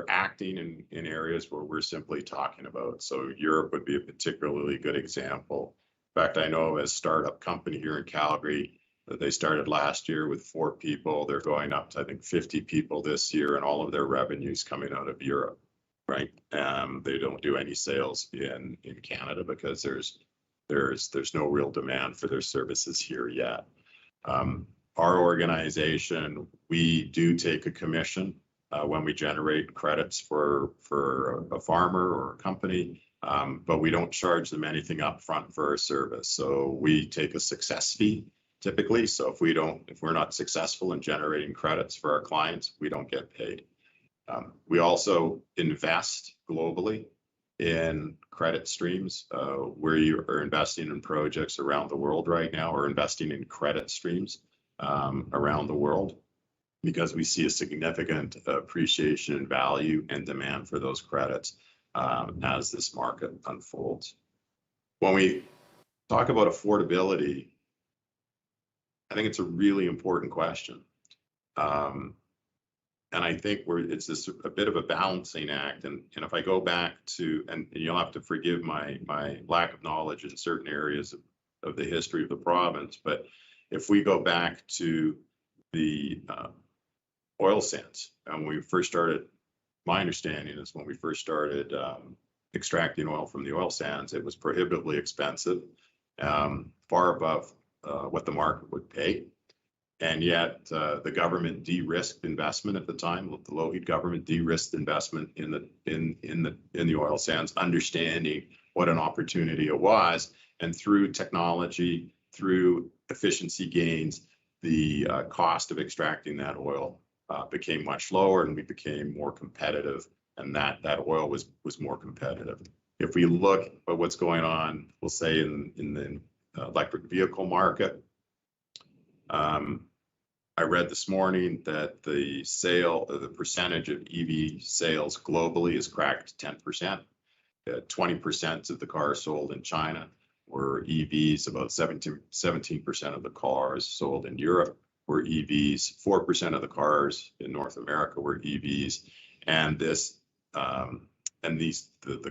acting in areas where we're simply talking about. So Europe would be a particularly good example. In fact, I know a startup company here in Calgary that they started last year with 4 people. They're going up to, I think, 50 people this year, and all of their revenues coming out of Europe, right? They don't do any sales in Canada because there's no real demand for their services here yet. Our organization, we do take a commission when we generate credits for a farmer or a company, but we don't charge them anything up front for our service. So we take a success fee typically. So if we're not successful in generating credits for our clients, we don't get paid. We also invest globally in credit streams. Where you are investing in projects around the world right now, or investing in credit streams around the world, because we see a significant appreciation in value and demand for those credits as this market unfolds. When we talk about affordability, I think it's a really important question. And I think it's just a bit of a balancing act. And if I go back to, and you'll have to forgive my lack of knowledge in certain areas of the history of the province, but if we go back to the oil sands, and when we first started, my understanding is when we first started extracting oil from the oil sands, it was prohibitively expensive, far above what the market would pay. And yet the government de-risked investment at the time. The Lougheed government de-risked investment in the oil sands, understanding what an opportunity it was. And through technology, through efficiency gains, the cost of extracting that oil became much lower, and we became more competitive and that oil was more competitive. If we look at what's going on, we'll say in the electric vehicle market, I read this morning that the percentage of EV sales globally is cracked 10%. 20% of the cars sold in China were EVs. About 17% of the cars sold in Europe were EVs. 4% of the cars in North America were EVs. And the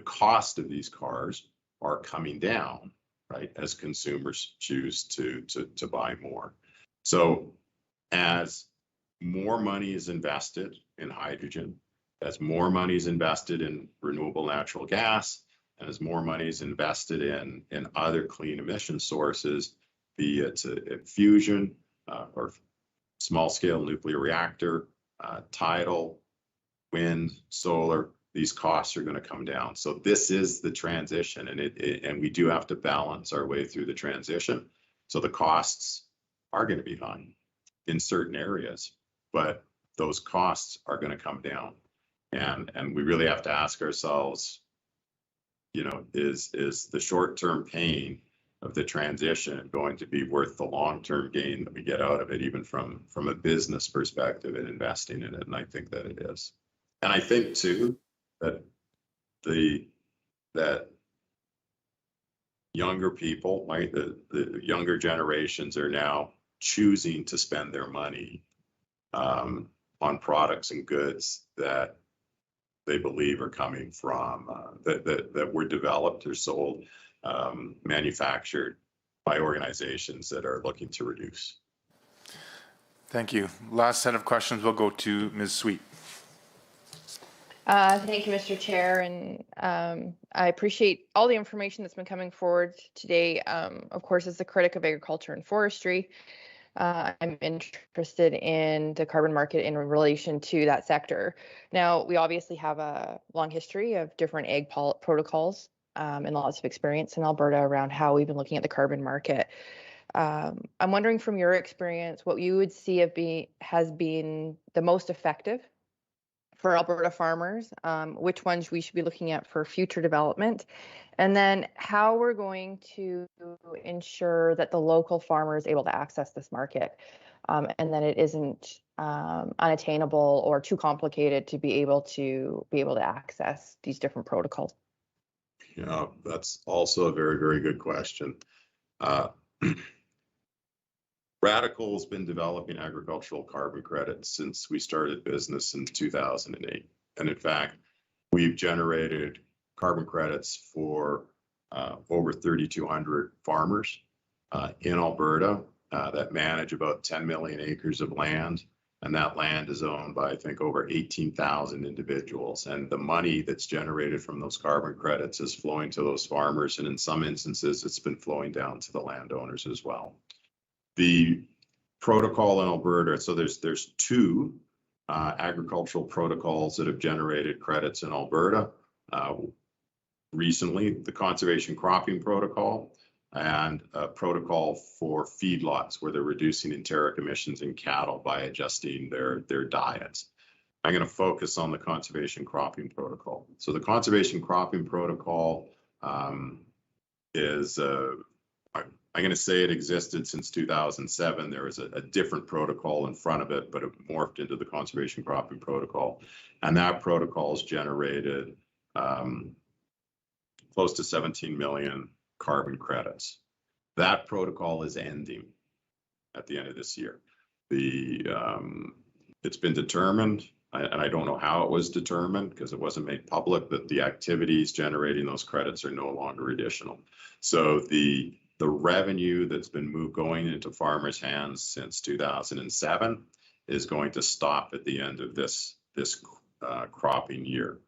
cost of these cars are coming down, right, as consumers choose to buy more. So as more money is invested in hydrogen, as more money is invested in renewable natural gas, and as more money is invested in other clean emission sources, be it fusion or small-scale nuclear reactor, tidal, wind, solar, these costs are going to come down. So this is the transition, and we do have to balance our way through the transition. So the costs are going to be high in certain areas, but those costs are going to come down. And we really have to ask ourselves, you know, is the short-term pain of the transition going to be worth the long-term gain that we get out of it, even from a business perspective and investing in it? And I think that it is. And I think too that that younger people, like the younger generations, are now choosing to spend their money on products and goods that they believe are coming from that were developed or sold, manufactured by organizations that are looking to reduce. Thank you. Last set of questions will go to Ms. Sweet. Thank you, Mr. Chair, and I appreciate all the information that's been coming forward today. Of course, as a critic of agriculture and forestry, I'm interested in the carbon market in relation to that sector. Now, we obviously have a long history of different ag protocols and lots of experience in Alberta around how we've been looking at the carbon market. I'm wondering from your experience, what you would see has been the most effective for Alberta farmers, which ones we should be looking at for future development, and then how we're going to ensure that the local farmer is able to access this market, and that it isn't unattainable or too complicated to be able to access these different protocols. Yeah, that's also a very, very good question. Radical's been developing agricultural carbon credits since we started business in 2008. And in fact, we've generated carbon credits for over 3,200 farmers in Alberta that manage about 10 million acres of land. And that land is owned by, I think, over 18,000 individuals. And the money that's generated from those carbon credits is flowing to those farmers. And in some instances, it's been flowing down to the landowners as well. The protocol in Alberta, so there's two agricultural protocols that have generated credits in Alberta recently: the Conservation Cropping Protocol and a protocol for feedlots where they're reducing enteric emissions in cattle by adjusting their diets. I'm going to focus on the Conservation Cropping Protocol. So the Conservation Cropping Protocol is I'm going to say it existed since 2007. There was a different protocol in front of it, but it morphed into the Conservation Cropping Protocol. And that protocol has generated close to 17 million carbon credits. That protocol is ending at the end of this year. It's been determined, and I don't know how it was determined because it wasn't made public, that the activities generating those credits are no longer additional. So the revenue that's been going into farmers' hands since 2007 is going to stop at the end of this cropping year.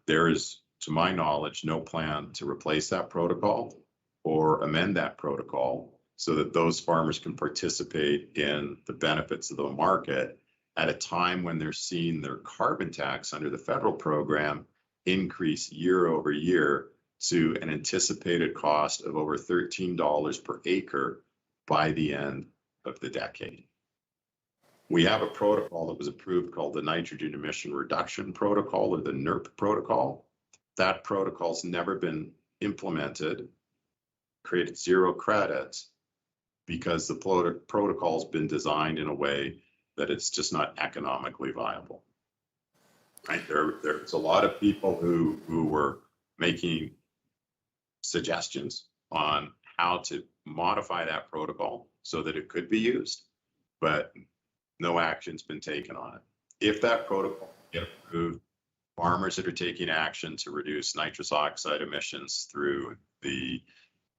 There is, to my knowledge, no plan to replace that protocol or amend that protocol so that those farmers can participate in the benefits of the market at a time when they're seeing their carbon tax under the federal program increase year over year to an anticipated cost of over $13 per acre by the end of the decade. We have a protocol that was approved called the Nitrogen Emission Reduction Protocol, or the NERP protocol. That protocol's never been implemented, created zero credits, because the protocol's been designed in a way that it's just not economically viable. Right? There's a lot of people who were making suggestions on how to modify that protocol so that it could be used, but no action's been taken on it. If that protocol gets approved, farmers that are taking action to reduce nitrous oxide emissions through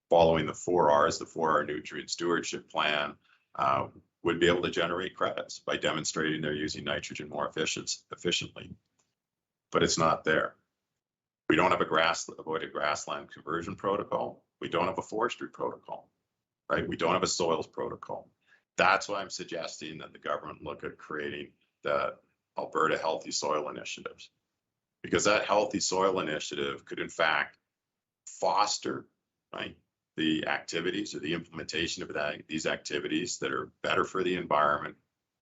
following the 4Rs, the 4R Nutrient Stewardship Plan, would be able to generate credits by demonstrating they're using nitrogen more efficiently. But it's not there. We don't have a avoided grassland conversion protocol. We don't have a forestry protocol, right? We don't have a soils protocol. That's why I'm suggesting that the government look at creating the Alberta Healthy Soil Initiatives, because that Healthy Soil Initiative could in fact foster, right, the activities or the implementation of these activities that are better for the environment,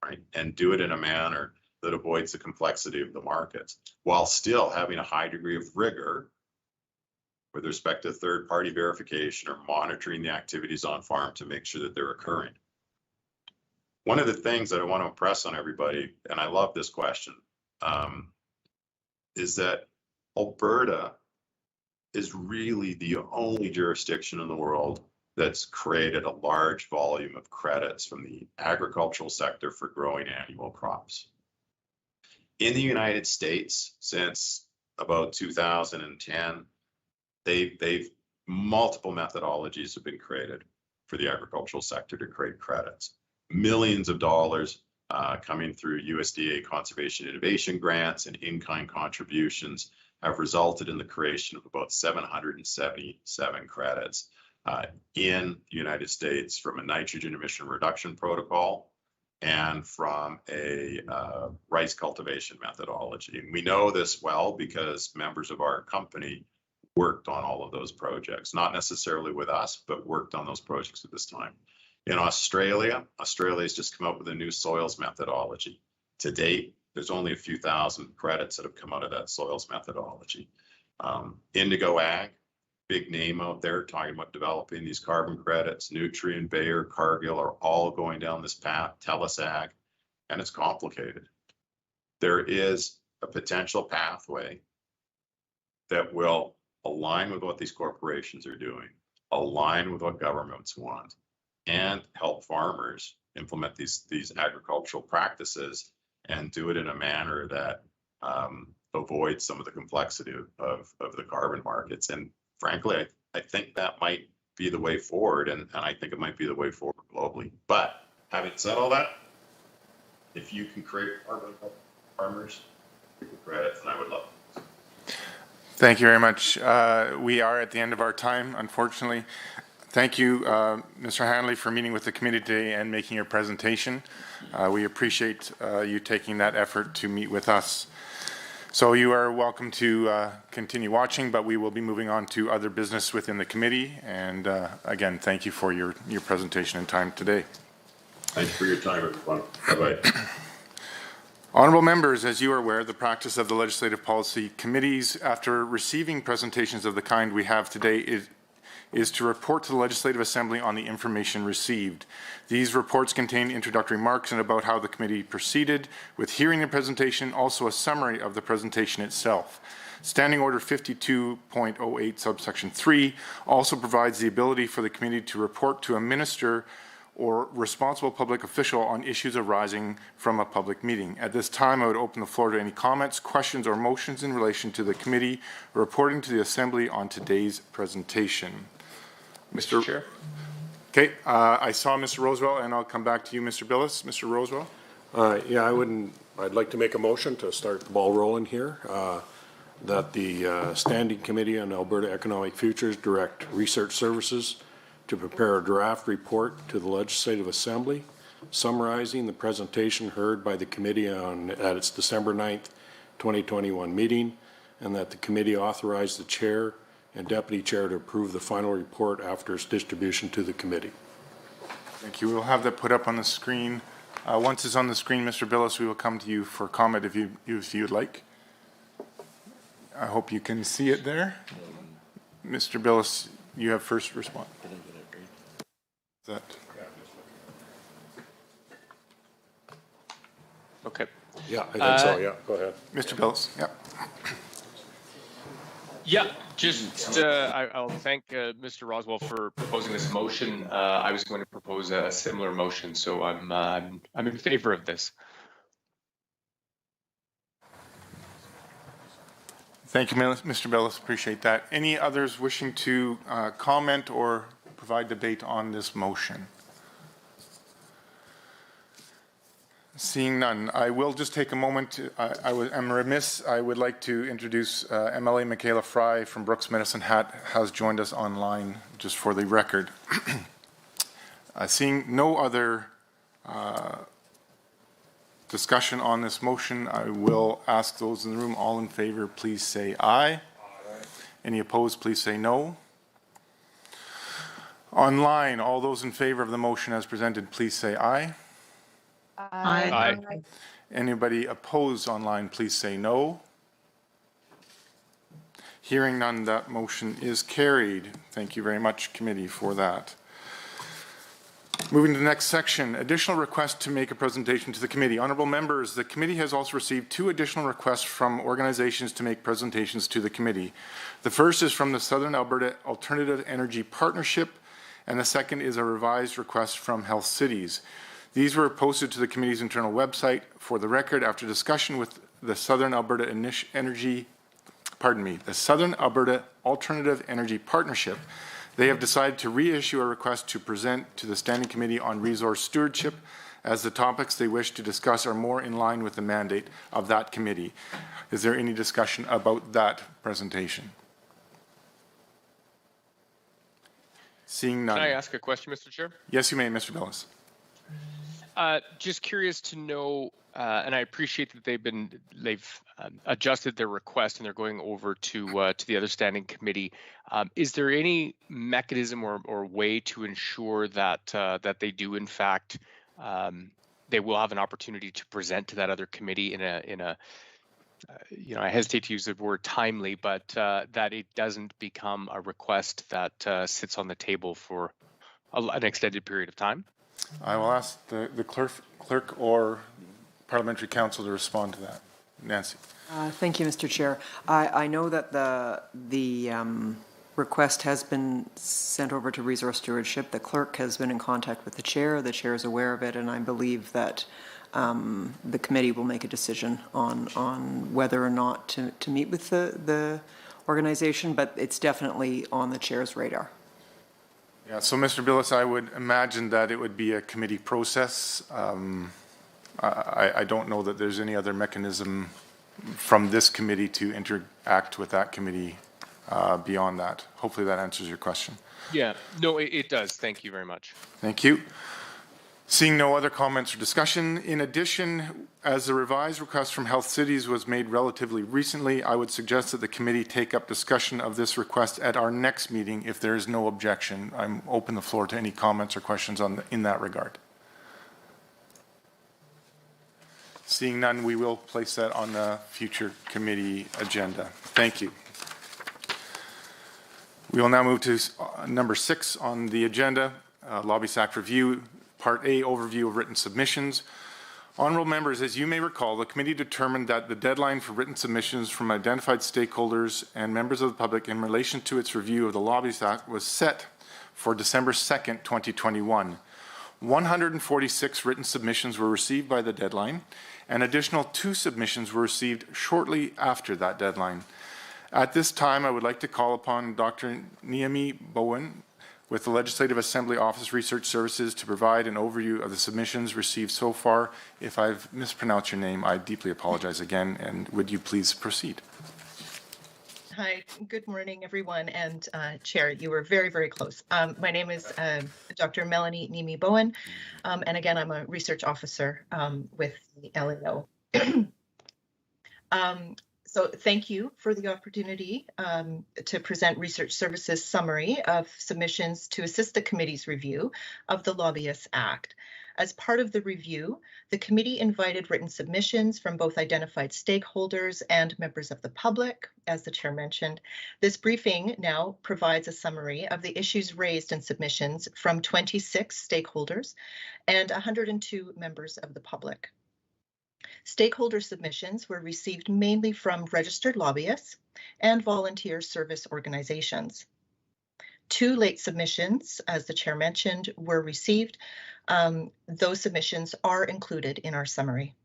right, and do it in a manner that avoids the complexity of the markets, while still having a high degree of rigor with respect to third-party verification or monitoring the activities on farm to make sure that they're occurring. One of the things that I want to impress on everybody, and I love this question, is that Alberta is really the only jurisdiction in the world that's created a large volume of credits from the agricultural sector for growing annual crops. In the United States, since about 2010, they've multiple methodologies have been created for the agricultural sector to create credits. Millions of dollars coming through USDA conservation innovation grants and in-kind contributions have resulted in the creation of about 777 credits in the United States from a nitrogen emission reduction protocol and from a rice cultivation methodology. And we know this well because members of our company worked on all of those projects, not necessarily with us, but worked on those projects at this time. In Australia has just come up with a new soils methodology. To date, there's only a few thousand credits that have come out of that soils methodology. Indigo Ag, big name out there talking about developing these carbon credits. Nutrien, Bayer, Cargill are all going down this path, TELUS Ag, and it's complicated. There is a potential pathway that will align with what these corporations are doing, align with what governments want, and help farmers implement these agricultural practices and do it in a manner that avoids some of the complexity of the carbon markets. And frankly, I think that might be the way forward, and I think it might be the way forward globally. But having said all that, if you can create carbon farmers credits, then I would love it. Thank you very much. We are at the end of our time, unfortunately. Thank you, Mr. Hanley, for meeting with the committee today and making your presentation. We appreciate you taking that effort to meet with us. So you are welcome to continue watching, but we will be moving on to other business within the committee. And again, thank you for your presentation and time today. Thanks for your time, everyone. Bye-bye. Honourable members, as you are aware, the practice of the Legislative Policy Committees, after receiving presentations of the kind we have today, is to report to the Legislative Assembly on the information received. These reports contain introductory remarks and about how the committee proceeded with hearing the presentation, also a summary of the presentation itself. Standing Order 52.08 subsection 3 also provides the ability for the committee to report to a minister or responsible public official on issues arising from a public meeting. At this time, I would open the floor to any comments, questions, or motions in relation to the committee reporting to the Assembly on today's presentation. Mr. Chair. Okay, I saw Mr. Rosewell, and I'll come back to you, Mr. Billis. Mr. Rosewell? I'd like to make a motion to start the ball rolling here, that the Standing Committee on Alberta Economic Futures direct research services to prepare a draft report to the Legislative Assembly summarizing the presentation heard by the committee at its December 9th, 2021 meeting, and that the committee authorize the chair and deputy chair to approve the final report after its distribution to the committee. Thank you. We'll have that put up on the screen Once it's on the screen, Mr. Billis, we will come to you for comment if you'd like. I hope you can see it there. Mr. Billis, you have first response. Is that? Okay. Yeah, I think so, yeah, go ahead. Mr. Billis, yeah. Yeah, just I'll thank Mr. Roswell for proposing this motion. I was going to propose a similar motion, so I'm in favor of this. Thank you, Mr. Billis. Appreciate that. Any others wishing to comment or provide debate on this motion? Seeing none, I will just take a moment. I'm remiss. I would like to introduce MLA Michaela Fry from Brooks Medicine Hat has joined us online, just for the record. Seeing no other discussion on this motion, I will ask those in the room, all in favor, please say aye. Aye. Any opposed, please say no. Online, all those in favor of the motion as presented, please say aye. Aye. Aye. Anybody opposed online, please say no. Hearing none, that motion is carried. Thank you very much, committee, for that. Moving to the next section, additional requests to make a presentation to the committee. Honourable members, the committee has also received 2 additional requests from organizations to make presentations to the committee. The first is from the Southern Alberta Alternative Energy Partnership, and the second is a revised request from Health Cities. These were posted to the committee's internal website. For the record, after discussion with the Southern Alberta the Southern Alberta Alternative Energy Partnership, they have decided to reissue a request to present to the Standing Committee on Resource Stewardship, as the topics they wish to discuss are more in line with the mandate of that committee. Is there any discussion about that presentation? Seeing none. Can I ask a question, Mr. Chair? Yes, you may, Mr. Billis. Just curious to know, and I appreciate that they've adjusted their request and they're going over to the other standing committee. Is there any mechanism or way to ensure that that they do in fact they will have an opportunity to present to that other committee in a I hesitate to use the word timely, but that it doesn't become a request that sits on the table for an extended period of time? I will ask the clerk or parliamentary counsel to respond to that. Nancy. Thank you, Mr. Chair. I know that the request has been sent over to Resource Stewardship. The clerk has been in contact with the chair. The chair is aware of it, and I believe that the committee will make a decision on whether or not to meet with the organization, but it's definitely on the chair's radar. Yeah, so Mr. Billis, I would imagine that it would be a committee process. I don't know that there's any other mechanism from this committee to interact with that committee beyond that. Hopefully that answers your question. Yeah, no, it does. Thank you very much. Thank you. Seeing no other comments or discussion, in addition, as the revised request from Health Cities was made relatively recently, I would suggest that the committee take up discussion of this request at our next meeting if there is no objection. I'm open the floor to any comments or questions in that regard. Seeing none, we will place that on the future committee agenda. Thank you. We will now move to number 6 on the agenda, Lobbyist Act Review. Part A, overview of written submissions. Honourable members, as you may recall, the committee determined that the deadline for written submissions from identified stakeholders and members of the public in relation to its review of the Lobbyist Act was set for December 2nd, 2021. 146 written submissions were received by the deadline, and additional 2 submissions were received shortly after that deadline. At this time, I would like to call upon Dr. Niamh Bowen, with the Legislative Assembly Office Research Services, to provide an overview of the submissions received so far. If I've mispronounced your name, I deeply apologize again, and would you please proceed? Hi, good morning, everyone, and Chair, you were very, very close. My name is Dr. Melanie Niamh Bowen, and again, I'm a research officer with the LAO. So thank you for the opportunity to present Research Services summary of submissions to assist the committee's review of the Lobbyists Act. As part of the review, the committee invited written submissions from both identified stakeholders and members of the public, as the chair mentioned. This briefing now provides a summary of the issues raised in submissions from 26 stakeholders and 102 members of the public. Stakeholder submissions were received mainly from registered lobbyists and volunteer service organizations. 2 late submissions, as the chair mentioned, were received. Those submissions are included in our summary.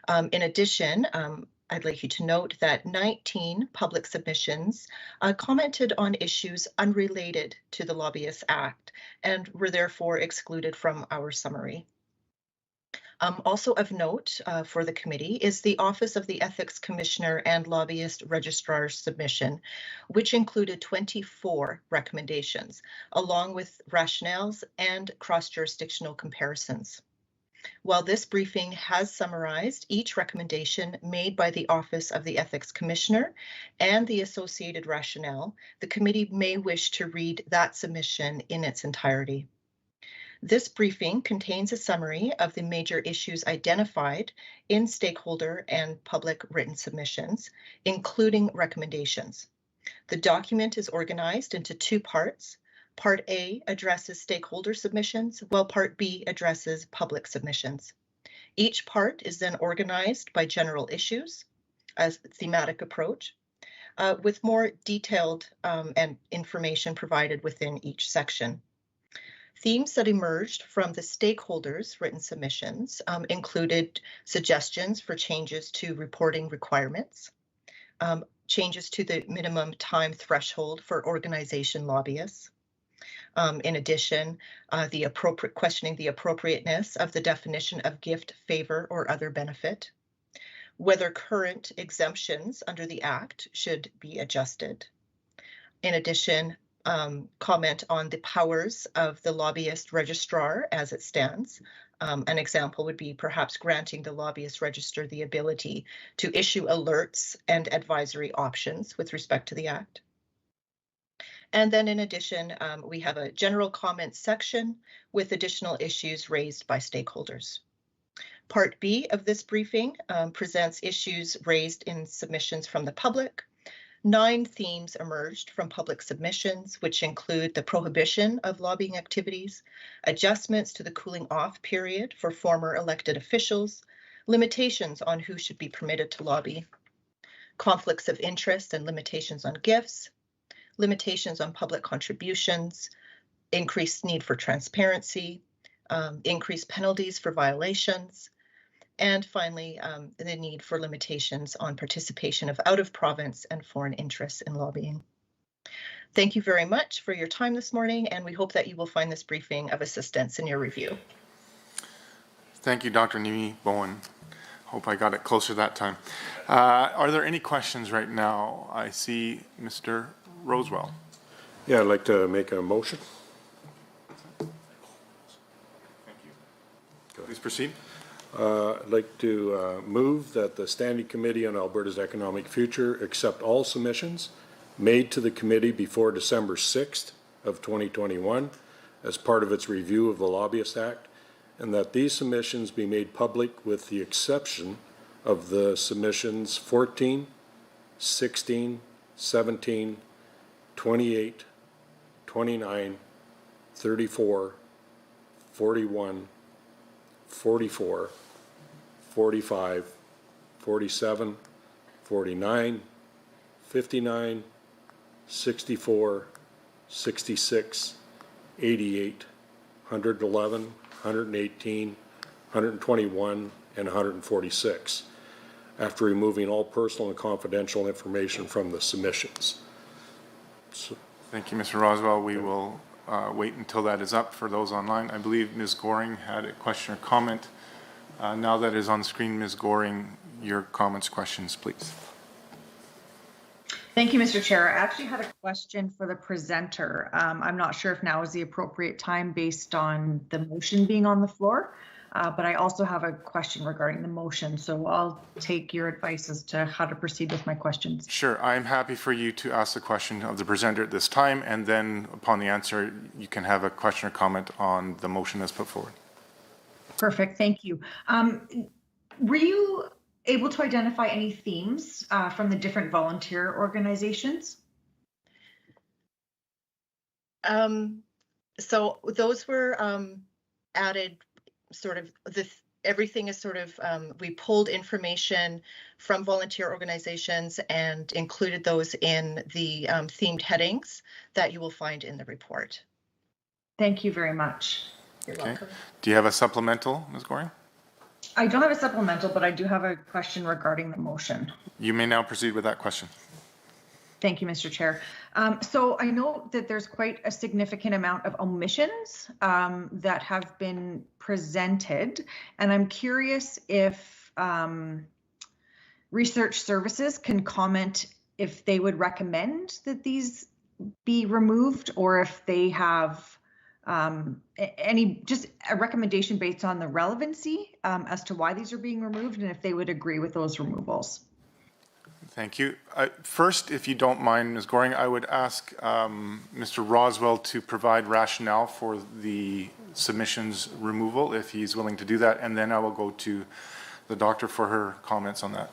In addition, I'd like you to note that 19 public submissions commented on issues unrelated to the Lobbyists Act and were therefore excluded from our summary. Also of note for the committee is the Office of the Ethics Commissioner and Lobbyist Registrar submission, which included 24 recommendations, along with rationales and cross-jurisdictional comparisons. While this briefing has summarized each recommendation made by the Office of the Ethics Commissioner and the associated rationale, the committee may wish to read that submission in its entirety. This briefing contains a summary of the major issues identified in stakeholder and public written submissions, including recommendations. The document is organized into 2 parts. Part A addresses stakeholder submissions, while Part B addresses public submissions. Each part is then organized by general issues, a thematic approach, with more detailed and information provided within each section. Themes that emerged from the stakeholders' written submissions included suggestions for changes to reporting requirements, changes to the minimum time threshold for organization lobbyists. In addition, questioning the appropriateness of the definition of gift, favor, or other benefit, whether current exemptions under the Act should be adjusted. In addition, comment on the powers of the lobbyist registrar as it stands. An example would be perhaps granting the lobbyist register the ability to issue alerts and advisory options with respect to the Act. And then in addition, we have a general comments section with additional issues raised by stakeholders. Part B of this briefing presents issues raised in submissions from the public. 9 themes emerged from public submissions, which include the prohibition of lobbying activities, adjustments to the cooling off period for former elected officials, limitations on who should be permitted to lobby, conflicts of interest and limitations on gifts, limitations on public contributions, increased need for transparency, increased penalties for violations, and finally, the need for limitations on participation of out-of-province and foreign interests in lobbying. Thank you very much for your time this morning, and we hope that you will find this briefing of assistance in your review. Thank you, Dr. Nimi Bowen. Hope I got it closer that time. Are there any questions right now? I see Mr. Rosewell. Yeah, I'd like to make a motion. Thank you. Please proceed. I'd like to move that the Standing Committee on Alberta's Economic Future accept all submissions made to the committee before December 6th of 2021 as part of its review of the Lobbyist Act, and that these submissions be made public with the exception of the submissions 14, 16, 17, 28, 29, 34, 41, 44, 45, 47, 49, 59, 64, 66, 88, 111, 118, 121, and 146, after removing all personal and confidential information from the submissions. So, thank you, Mr. Roswell. We will wait until that is up for those online. I believe Ms. Goring had a question or comment. Now that is on screen, Ms. Goring, your comments, questions, please. Thank you, Mr. Chair. I actually had a question for the presenter. I'm not sure if now is the appropriate time based on the motion being on the floor, but I also have a question regarding the motion. So I'll take your advice as to how to proceed with my questions. Sure. I'm happy for you to ask the question of the presenter at this time, and then upon the answer, you can have a question or comment on the motion that's put forward. Perfect, thank you. Were you able to identify any themes from the different volunteer organizations? So those were added sort of everything is sort of, we pulled information from volunteer organizations and included those in the themed headings that you will find in the report. Thank you very much. You're welcome. Do you have a supplemental, Ms. Goring? I don't have a supplemental, but I do have a question regarding the motion. You may now proceed with that question. Thank you, Mr. Chair. So I know that there's quite a significant amount of omissions that have been presented, and I'm curious if research services can comment if they would recommend that these be removed, or if they have just a recommendation based on the relevancy as to why these are being removed, and if they would agree with those removals. Thank you. First, if you don't mind, Ms. Goring, I would ask Mr. Roswell to provide rationale for the submissions removal, if he's willing to do that, and then I will go to the doctor for her comments on that.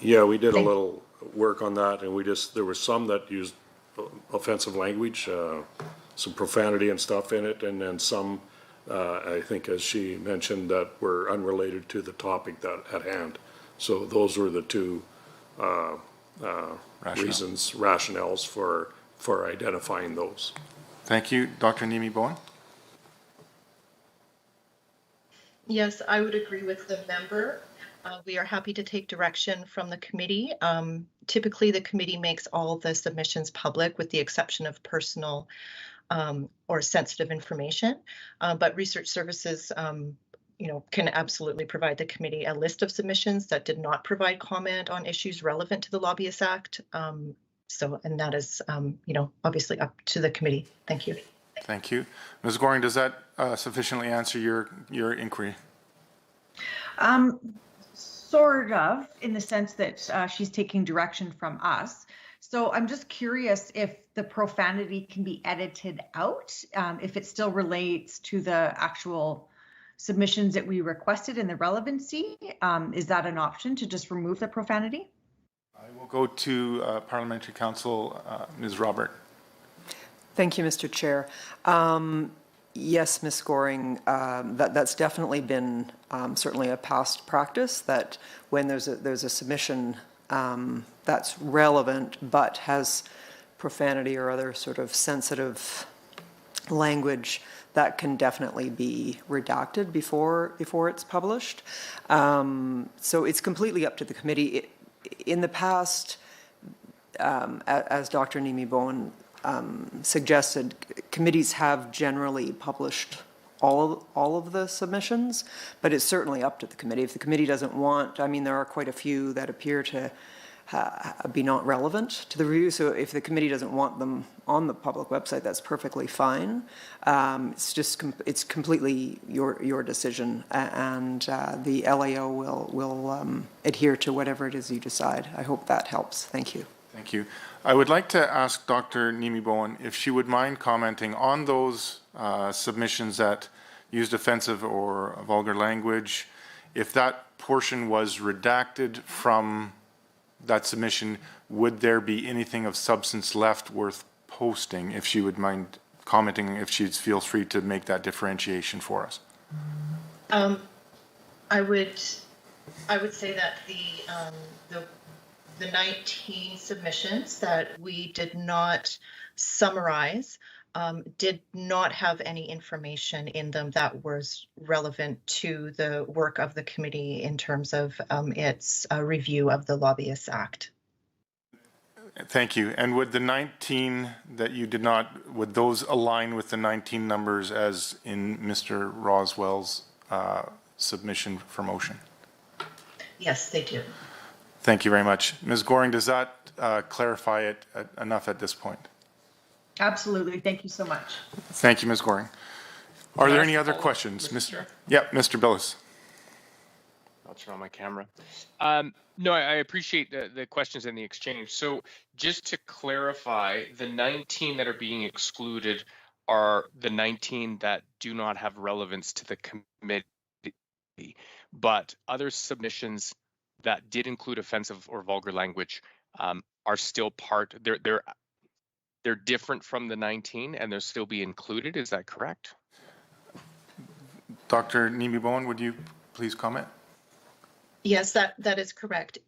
Yeah, we did a little work on that, and there were some that used offensive language, some profanity and stuff in it, and then some, I think, as she mentioned, that were unrelated to the topic that at hand. So those were the two rationales for identifying those. Thank you. Dr. Nimi Bowen? Yes, I would agree with the member. We are happy to take direction from the committee. Typically, the committee makes all the submissions public with the exception of personal or sensitive information, but research services can absolutely provide the committee a list of submissions that did not provide comment on issues relevant to the Lobbyist Act. And that is, obviously up to the committee. Thank you. Thank you. Ms. Goring, does that sufficiently answer your inquiry? Sort of, in the sense that she's taking direction from us. So I'm just curious if the profanity can be edited out, if it still relates to the actual submissions that we requested in the relevancy. Is that an option to just remove the profanity? I will go to Parliamentary Counsel, Ms. Robert. Thank you, Mr. Chair. Yes, Ms. Goring, that's definitely been certainly a past practice, that when there's a submission that's relevant but has profanity or other sort of sensitive language, that can definitely be redacted before it's published. So it's completely up to the committee. In the past, as Dr. Nimi Bowen suggested, committees have generally published all of the submissions, but it's certainly up to the committee. If the committee doesn't want, there are quite a few that appear to be not relevant to the review, so if the committee doesn't want them on the public website, that's perfectly fine. It's completely your decision, and the LAO will adhere to whatever it is you decide. I hope that helps. Thank you. Thank you. I would like to ask Dr. Nimi Bowen if she would mind commenting on those submissions that used offensive or vulgar language. If that portion was redacted from that submission, would there be anything of substance left worth posting? If she would mind commenting, if she feels free to make that differentiation for us. I would say that the 19 submissions that we did not summarize did not have any information in them that was relevant to the work of the committee in terms of its review of the Lobbyists Act. Thank you. And would the 19 that you did not, would those align with the 19 numbers as in Mr. Roswell's submission for motion? Yes, they do. Thank you very much. Ms. Goring, does that clarify it enough at this point? Absolutely. Thank you so much. Thank you, Ms. Goring. Are there any other questions? Mr. Mr. Billis. I'll turn on my camera. No, I appreciate the questions and the exchange. So just to clarify, the 19 that are being excluded are the 19 that do not have relevance to the but other submissions that did include offensive or vulgar language are still part. They're different from the 19, and they'll still be included. Is that correct? Dr. Nimi-Bowen, would you please comment? Yes, that is correct.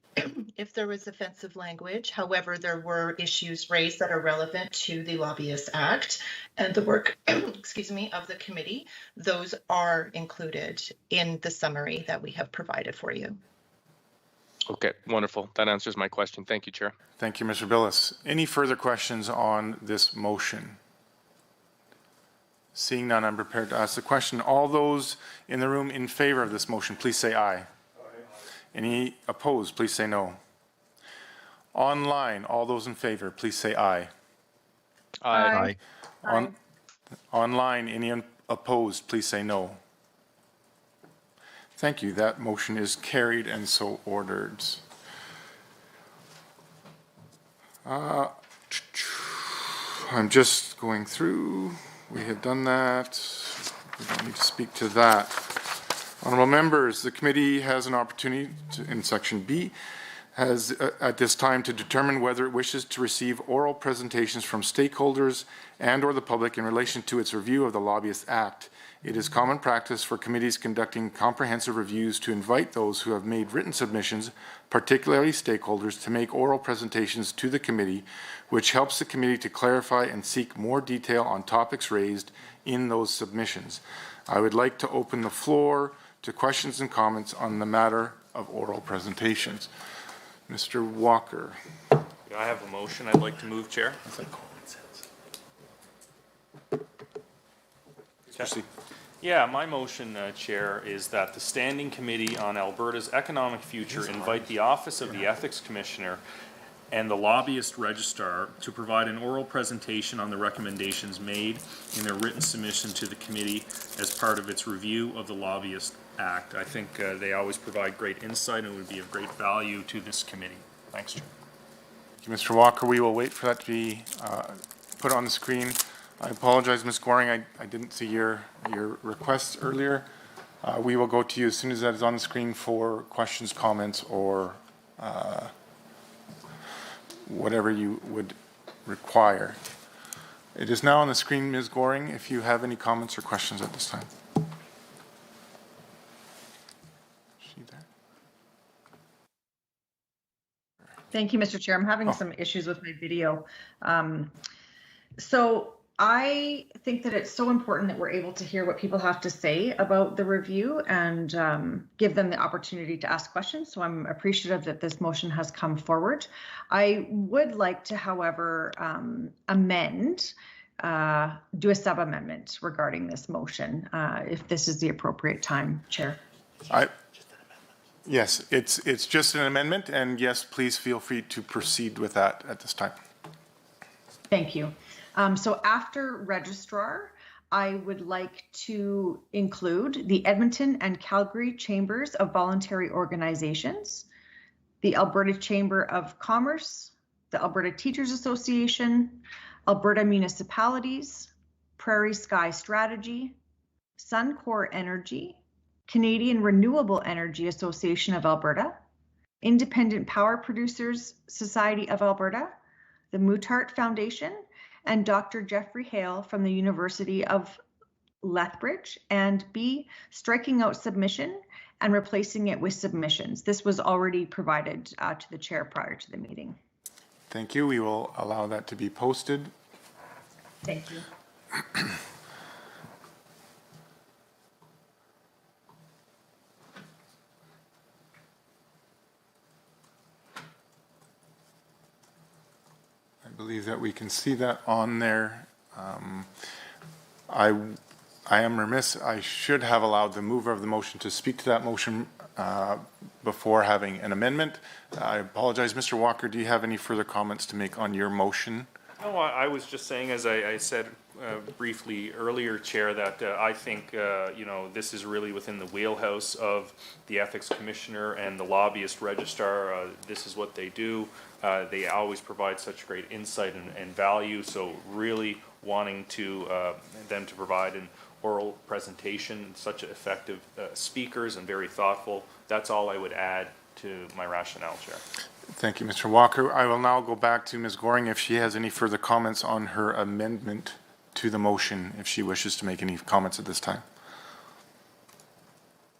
If there was offensive language, however, there were issues raised that are relevant to the Lobbyist Act and the work, excuse me, of the committee. Those are included in the summary that we have provided for you. Okay, wonderful. That answers my question. Thank you, Chair. Thank you, Mr. Billis. Any further questions on this motion? Seeing none, I'm prepared to ask the question. All those in the room in favor of this motion, please say aye. Any opposed, please say no. Online, all those in favor, please say aye. Aye. Online, any opposed, please say no. Thank you. That motion is carried and so ordered. I'm just going through. We have done that. We don't need to speak to that. Honourable members, the committee has an opportunity in section B has at this time to determine whether it wishes to receive oral presentations from stakeholders and or the public in relation to its review of the Lobbyist Act. It is common practice for committees conducting comprehensive reviews to invite those who have made written submissions, particularly stakeholders, to make oral presentations to the committee, which helps the committee to clarify and seek more detail on topics raised in those submissions. I would like to open the floor to questions and comments on the matter of oral presentations. Mr. Walker. I have a motion I'd like to move, Chair. Yeah, my motion, Chair, is that the Standing Committee on Alberta's Economic Future invite the Office of the Ethics Commissioner and the Lobbyist Registrar to provide an oral presentation on the recommendations made in their written submission to the committee as part of its review of the Lobbyist Act. I think they always provide great insight and would be of great value to this committee. Thanks, Chair. Thank you, Mr. Walker. We will wait for that to be put on the screen. I apologize, Ms. Goring. I didn't see your request earlier. We will go to you as soon as that is on the screen for questions, comments, or whatever you would require. It is now on the screen, Ms. Goring, if you have any comments or questions at this time. Thank you, Mr. Chair. I'm having some issues with my video. So I think that it's so important that we're able to hear what people have to say about the review and give them the opportunity to ask questions. So I'm appreciative that this motion has come forward. I would like to, however, amend, do a sub-amendment regarding this motion, if this is the appropriate time, Chair. Yes, it's just an amendment, and yes, please feel free to proceed with that at this time. Thank you. So after registrar, I would like to include the Edmonton and Calgary Chambers of Voluntary Organizations, the Alberta Chamber of Commerce, the Alberta Teachers Association, Alberta Municipalities, Prairie Sky Strategy, Suncor Energy, Canadian Renewable Energy Association of Alberta, Independent Power Producers Society of Alberta, the Muttart Foundation, and Dr. Jeffrey Hale from the University of Lethbridge, and B, striking out submission and replacing it with submissions. This was already provided to the chair prior to the meeting. Thank you. We will allow that to be posted. Thank you. I believe that we can see that on there. I am remiss. I should have allowed the mover of the motion to speak to that motion before having an amendment. I apologize. Mr. Walker, do you have any further comments to make on your motion? No, I was just saying, as I said briefly earlier, Chair, that I think, you know, this is really within the wheelhouse of the Ethics Commissioner and the Lobbyist Registrar. This is what they do. They always provide such great insight and value, so really wanting to them to provide an oral presentation, such effective speakers and very thoughtful. That's all I would add to my rationale, Chair. Thank you, Mr. Walker. I will now go back to Ms. Goring if she has any further comments on her amendment to the motion, if she wishes to make any comments at this time.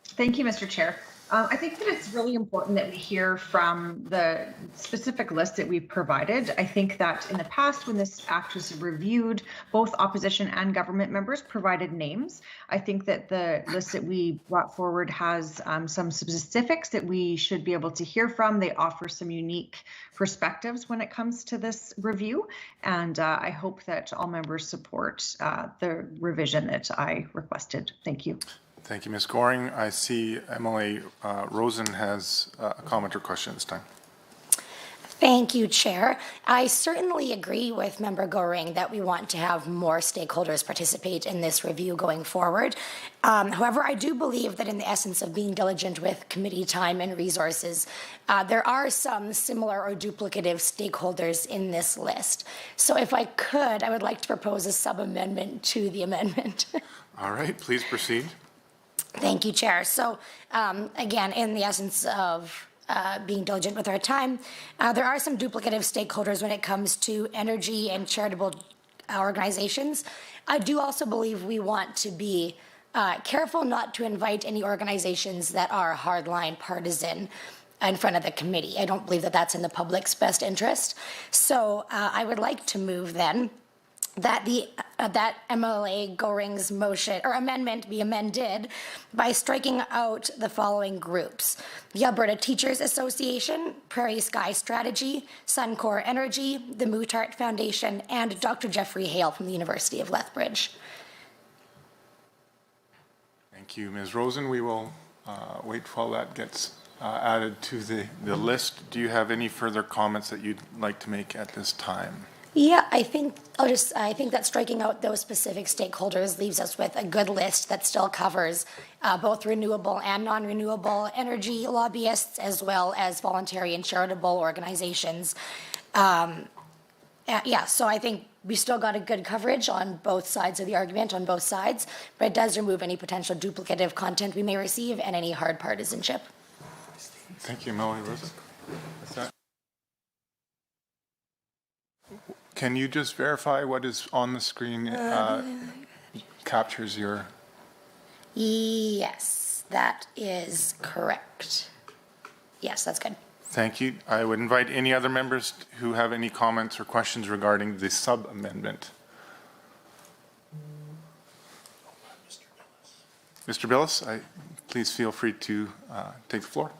Thank you, Mr. Chair. I think that it's really important that we hear from the specific list that we've provided. I think that in the past, when this act was reviewed, both opposition and government members provided names. I think that the list that we brought forward has some specifics that we should be able to hear from. They offer some unique perspectives when it comes to this review. And I hope that all members support the revision that I requested. Thank you. Thank you, Ms. Goring. I see MLA Rosen has a comment or question this time. Thank you, Chair. I certainly agree with Member Goring that we want to have more stakeholders participate in this review going forward. However, I do believe that in the essence of being diligent with committee time and resources, there are some similar or duplicative stakeholders in this list. So if I could, I would like to propose a sub-amendment to the amendment. All right, please proceed. Thank you, Chair. So again, in the essence of being diligent with our time, there are some duplicative stakeholders when it comes to energy and charitable organizations. I do also believe we want to be careful not to invite any organizations that are hardline partisan in front of the committee. I don't believe that that's in the public's best interest. So I would like to move then that that MLA Goring's motion or amendment be amended by striking out the following groups: the Alberta Teachers Association, Prairie Sky Strategy, Suncor Energy, the Mootart Foundation, and Dr. Jeffrey Hale from the University of Lethbridge. Thank you, Ms. Rosen. We will wait while that gets added to the list. Do you have any further comments that you'd like to make at this time? Yeah, I think that striking out those specific stakeholders leaves us with a good list that still covers both renewable and non-renewable energy lobbyists, as well as voluntary and charitable organizations. Yeah, so I think we still got a good coverage on both sides of the argument, on both sides, but it does remove any potential duplicative content we may receive and any hard partisanship. Thank you, Melanie Rosen. Can you just verify what is on the screen captures your... Yes, that is correct. Yes, that's good. Thank you. I would invite any other members who have any comments or questions regarding the sub-amendment. Mr. Billis, please feel free to take the floor.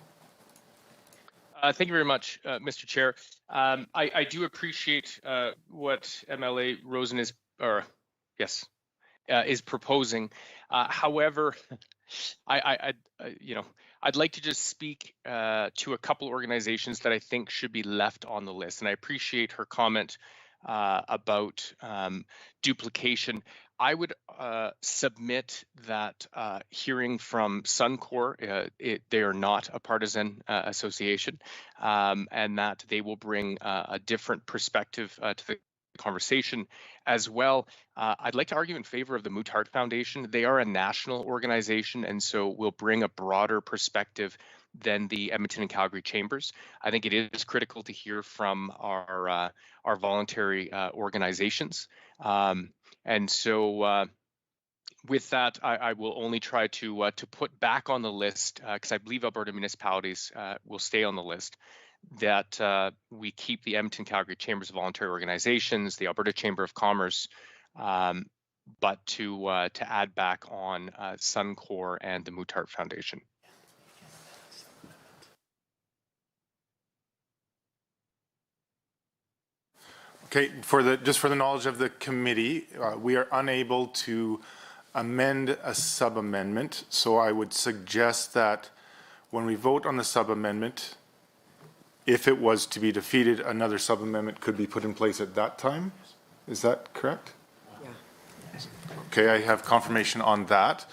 Thank you very much, Mr. Chair. I do appreciate what MLA Rosen is proposing. However, I'd like to just speak to a couple organizations that I think should be left on the list, and I appreciate her comment about duplication. I would submit that hearing from Suncor, they are not a partisan association, and that they will bring a different perspective to the conversation as well. I'd like to argue in favor of the Mootart Foundation. They are a national organization, and so will bring a broader perspective than the Edmonton and Calgary chambers. I think it is critical to hear from our voluntary organizations. And so with that, I will only try to put back on the list, because I believe Alberta municipalities will stay on the list, that we keep the Edmonton Calgary Chambers of Voluntary Organizations, the Alberta Chamber of Commerce, but to add back on Suncor and the Mootart Foundation. Okay, just for the knowledge of the committee, we are unable to amend a sub-amendment, so I would suggest that when we vote on the sub-amendment, if it was to be defeated, another sub-amendment could be put in place at that time. Is that correct? Yeah. Okay, I have confirmation on that.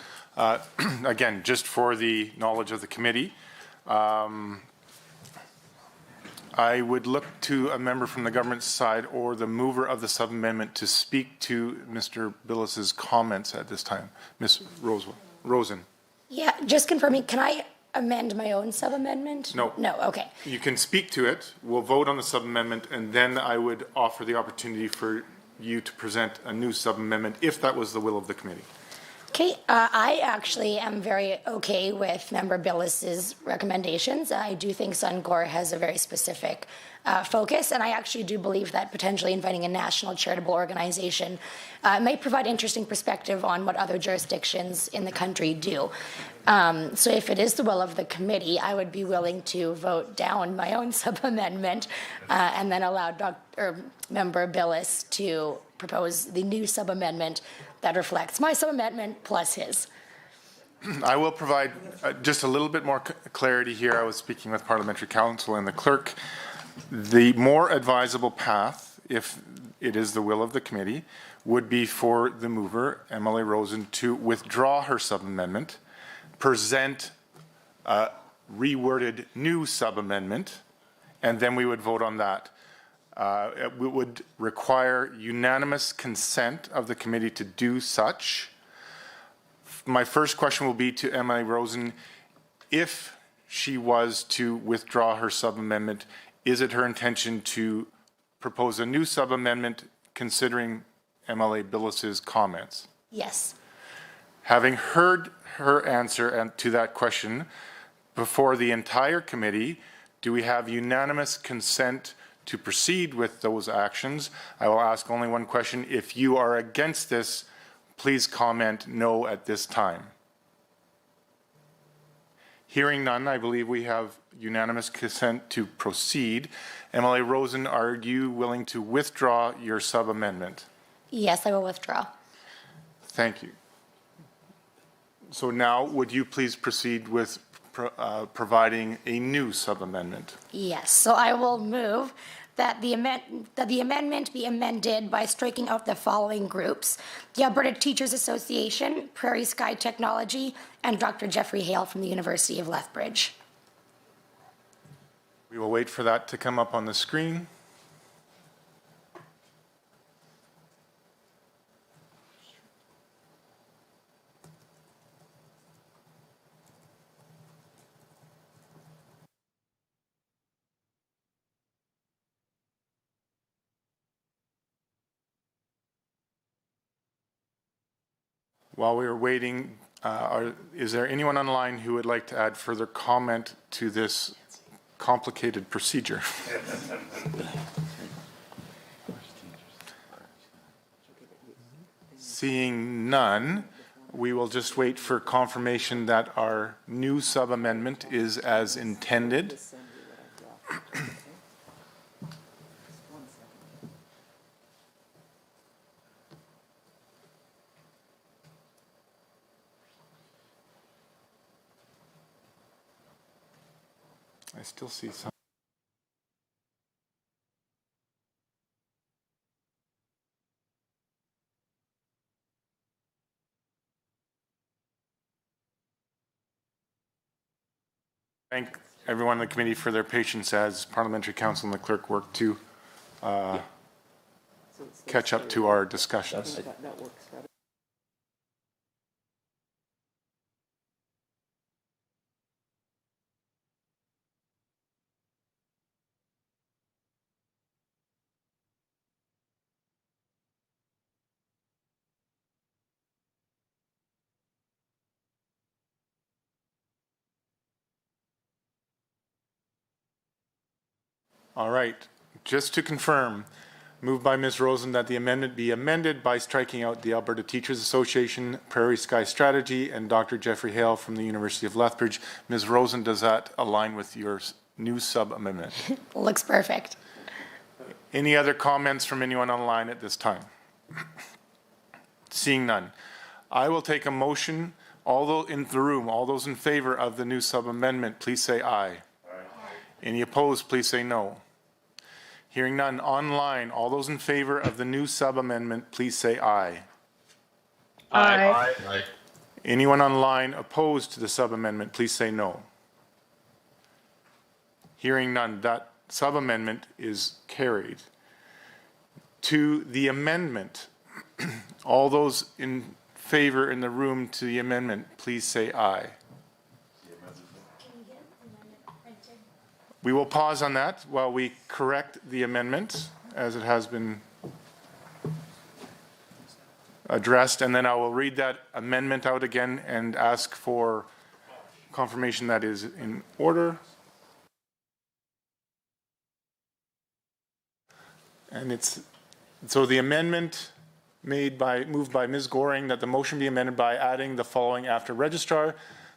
Again, just for the knowledge of the committee, I would look to a member from the government side or the mover of the sub-amendment to speak to Mr. Billis's comments at this time. Ms. Rosen. Yeah, just confirming, can I amend my own sub-amendment? No. No, okay. You can speak to it. We'll vote on the sub-amendment, and then I would offer the opportunity for you to present a new sub-amendment if that was the will of the committee. Okay, I actually am very okay with Member Billis's recommendations. I do think Suncor has a very specific focus, and I actually do believe that potentially inviting a national charitable organization may provide interesting perspective on what other jurisdictions in the country do. So if it is the will of the committee, I would be willing to vote down my own sub-amendment and then allow Member Billis to propose the new sub-amendment that reflects my sub-amendment plus his. I will provide just a little bit more clarity here. I was speaking with Parliamentary Counsel and the clerk. The more advisable path, if it is the will of the committee, would be for the mover, Emily Rosen, to withdraw her sub-amendment, present a reworded new sub-amendment, and then we would vote on that. It would require unanimous consent of the committee to do such. My first question will be to Emily Rosen. If she was to withdraw her sub-amendment, is it her intention to propose a new sub-amendment considering MLA Billis's comments? Yes. Having heard her answer to that question before the entire committee, do we have unanimous consent to proceed with those actions? I will ask only one question. If you are against this, please comment no at this time. Hearing none, I believe we have unanimous consent to proceed. MLA Rosen, are you willing to withdraw your sub-amendment? Yes, I will withdraw. Thank you. So now, would you please proceed with providing a new sub-amendment? Yes, so I will move that the amendment be amended by striking out the following groups: the Alberta Teachers Association, Prairie Sky Technology, and Dr. Jeffrey Hale from the University of Lethbridge. We will wait for that to come up on the screen. While we are waiting, is there anyone online who would like to add further comment to this complicated procedure? Seeing none, we will just wait for confirmation that our new sub-amendment is as intended. I still see some. Thank everyone in the committee for their patience as Parliamentary Counsel and the clerk work to catch up to our discussions. All right, just to confirm, moved by Ms. Rosen that the amendment be amended by striking out the Alberta Teachers Association, Prairie Sky Strategy, and Dr. Jeffrey Hale from the University of Lethbridge. Ms. Rosen, does that align with your new sub-amendment? Looks perfect. Any other comments from anyone online at this time? Seeing none, I will take a motion. All in the room, all those in favor of the new sub-amendment, please say aye. Aye. Any opposed, please say no. Hearing none, online, all those in favor of the new sub-amendment, please say aye. Aye. Aye. Anyone online opposed to the sub-amendment, please say no. Hearing none, that sub-amendment is carried. To the amendment, all those in favor in the room to the amendment, please say aye. We will pause on that while we correct the amendment as it has been addressed, and then I will read that amendment out again and ask for confirmation that is in order. And it's, so the amendment moved by Ms. Goring, that the motion be amended by adding the following after registrar: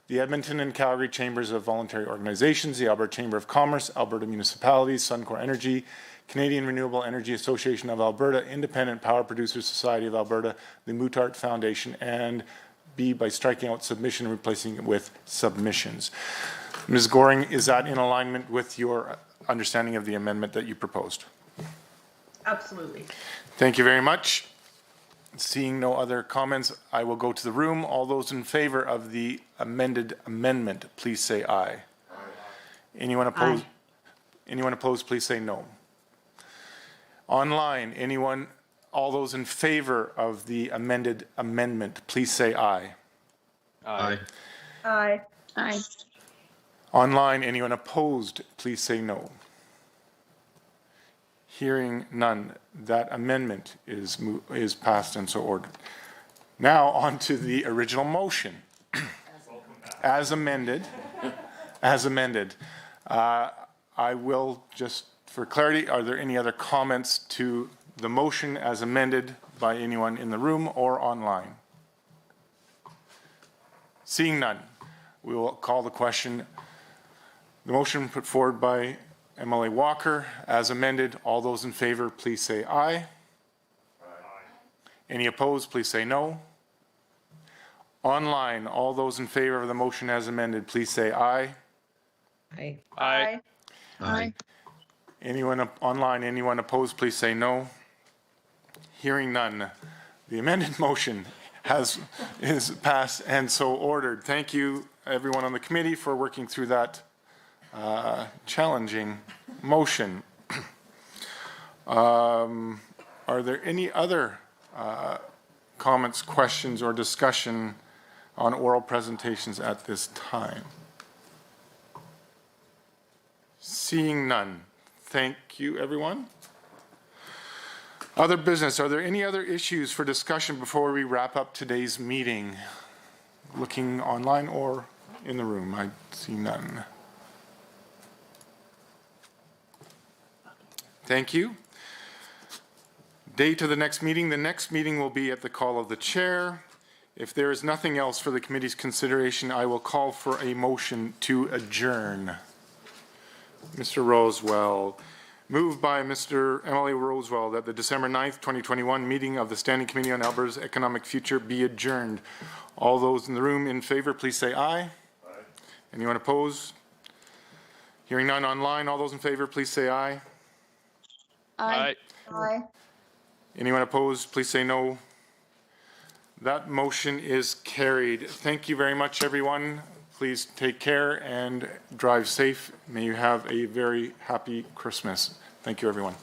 the Edmonton and Calgary Chambers of Voluntary Organizations, the Alberta Chamber of Commerce, Alberta Municipalities, Suncor Energy, Canadian Renewable Energy Association of Alberta, Independent Power Producers Society of Alberta, the Mootart Foundation, and B, by striking out submission and replacing it with submissions. Ms. Goring, is that in alignment with your understanding of the amendment that you proposed? Absolutely. Thank you very much. Seeing no other comments, I will go to the room. All those in favor of the amended amendment, please say aye. Aye. Anyone opposed? Aye. Anyone opposed, please say no. Online, anyone, all those in favor of the amended amendment, please say aye. Aye. Aye. Aye. Online, anyone opposed, please say no. Hearing none, that amendment is passed and so ordered. Now on to the original motion. As amended. As amended. I will, just for clarity, are there any other comments to the motion as amended by anyone in the room or online? Seeing none, we will call the question. The motion put forward by MLA Walker as amended. All those in favor, please say aye. Aye. Any opposed, please say no. Online, all those in favor of the motion as amended, please say aye. Aye. Aye. Aye. Anyone online, anyone opposed, please say no. Hearing none, the amended motion is passed and so ordered. Thank you, everyone on the committee, for working through that challenging motion. Are there any other comments, questions, or discussion on oral presentations at this time? Seeing none. Thank you, everyone. Other business. Are there any other issues for discussion before we wrap up today's meeting? Looking online or in the room, I see none. Thank you. Date of the next meeting. The next meeting will be at the call of the chair. If there is nothing else for the committee's consideration, I will call for a motion to adjourn. Mr. Rosewell. Moved by Mr. MLA Rosewell that the December 9th, 2021 meeting of the Standing Committee on Alberta's Economic Future be adjourned. All those in the room in favor, please say aye. Aye. Anyone opposed? Hearing none online, all those in favor, please say aye. Aye. Aye. Anyone opposed, please say no. That motion is carried. Thank you very much, everyone. Please take care and drive safe. May you have a very happy Christmas. Thank you, everyone.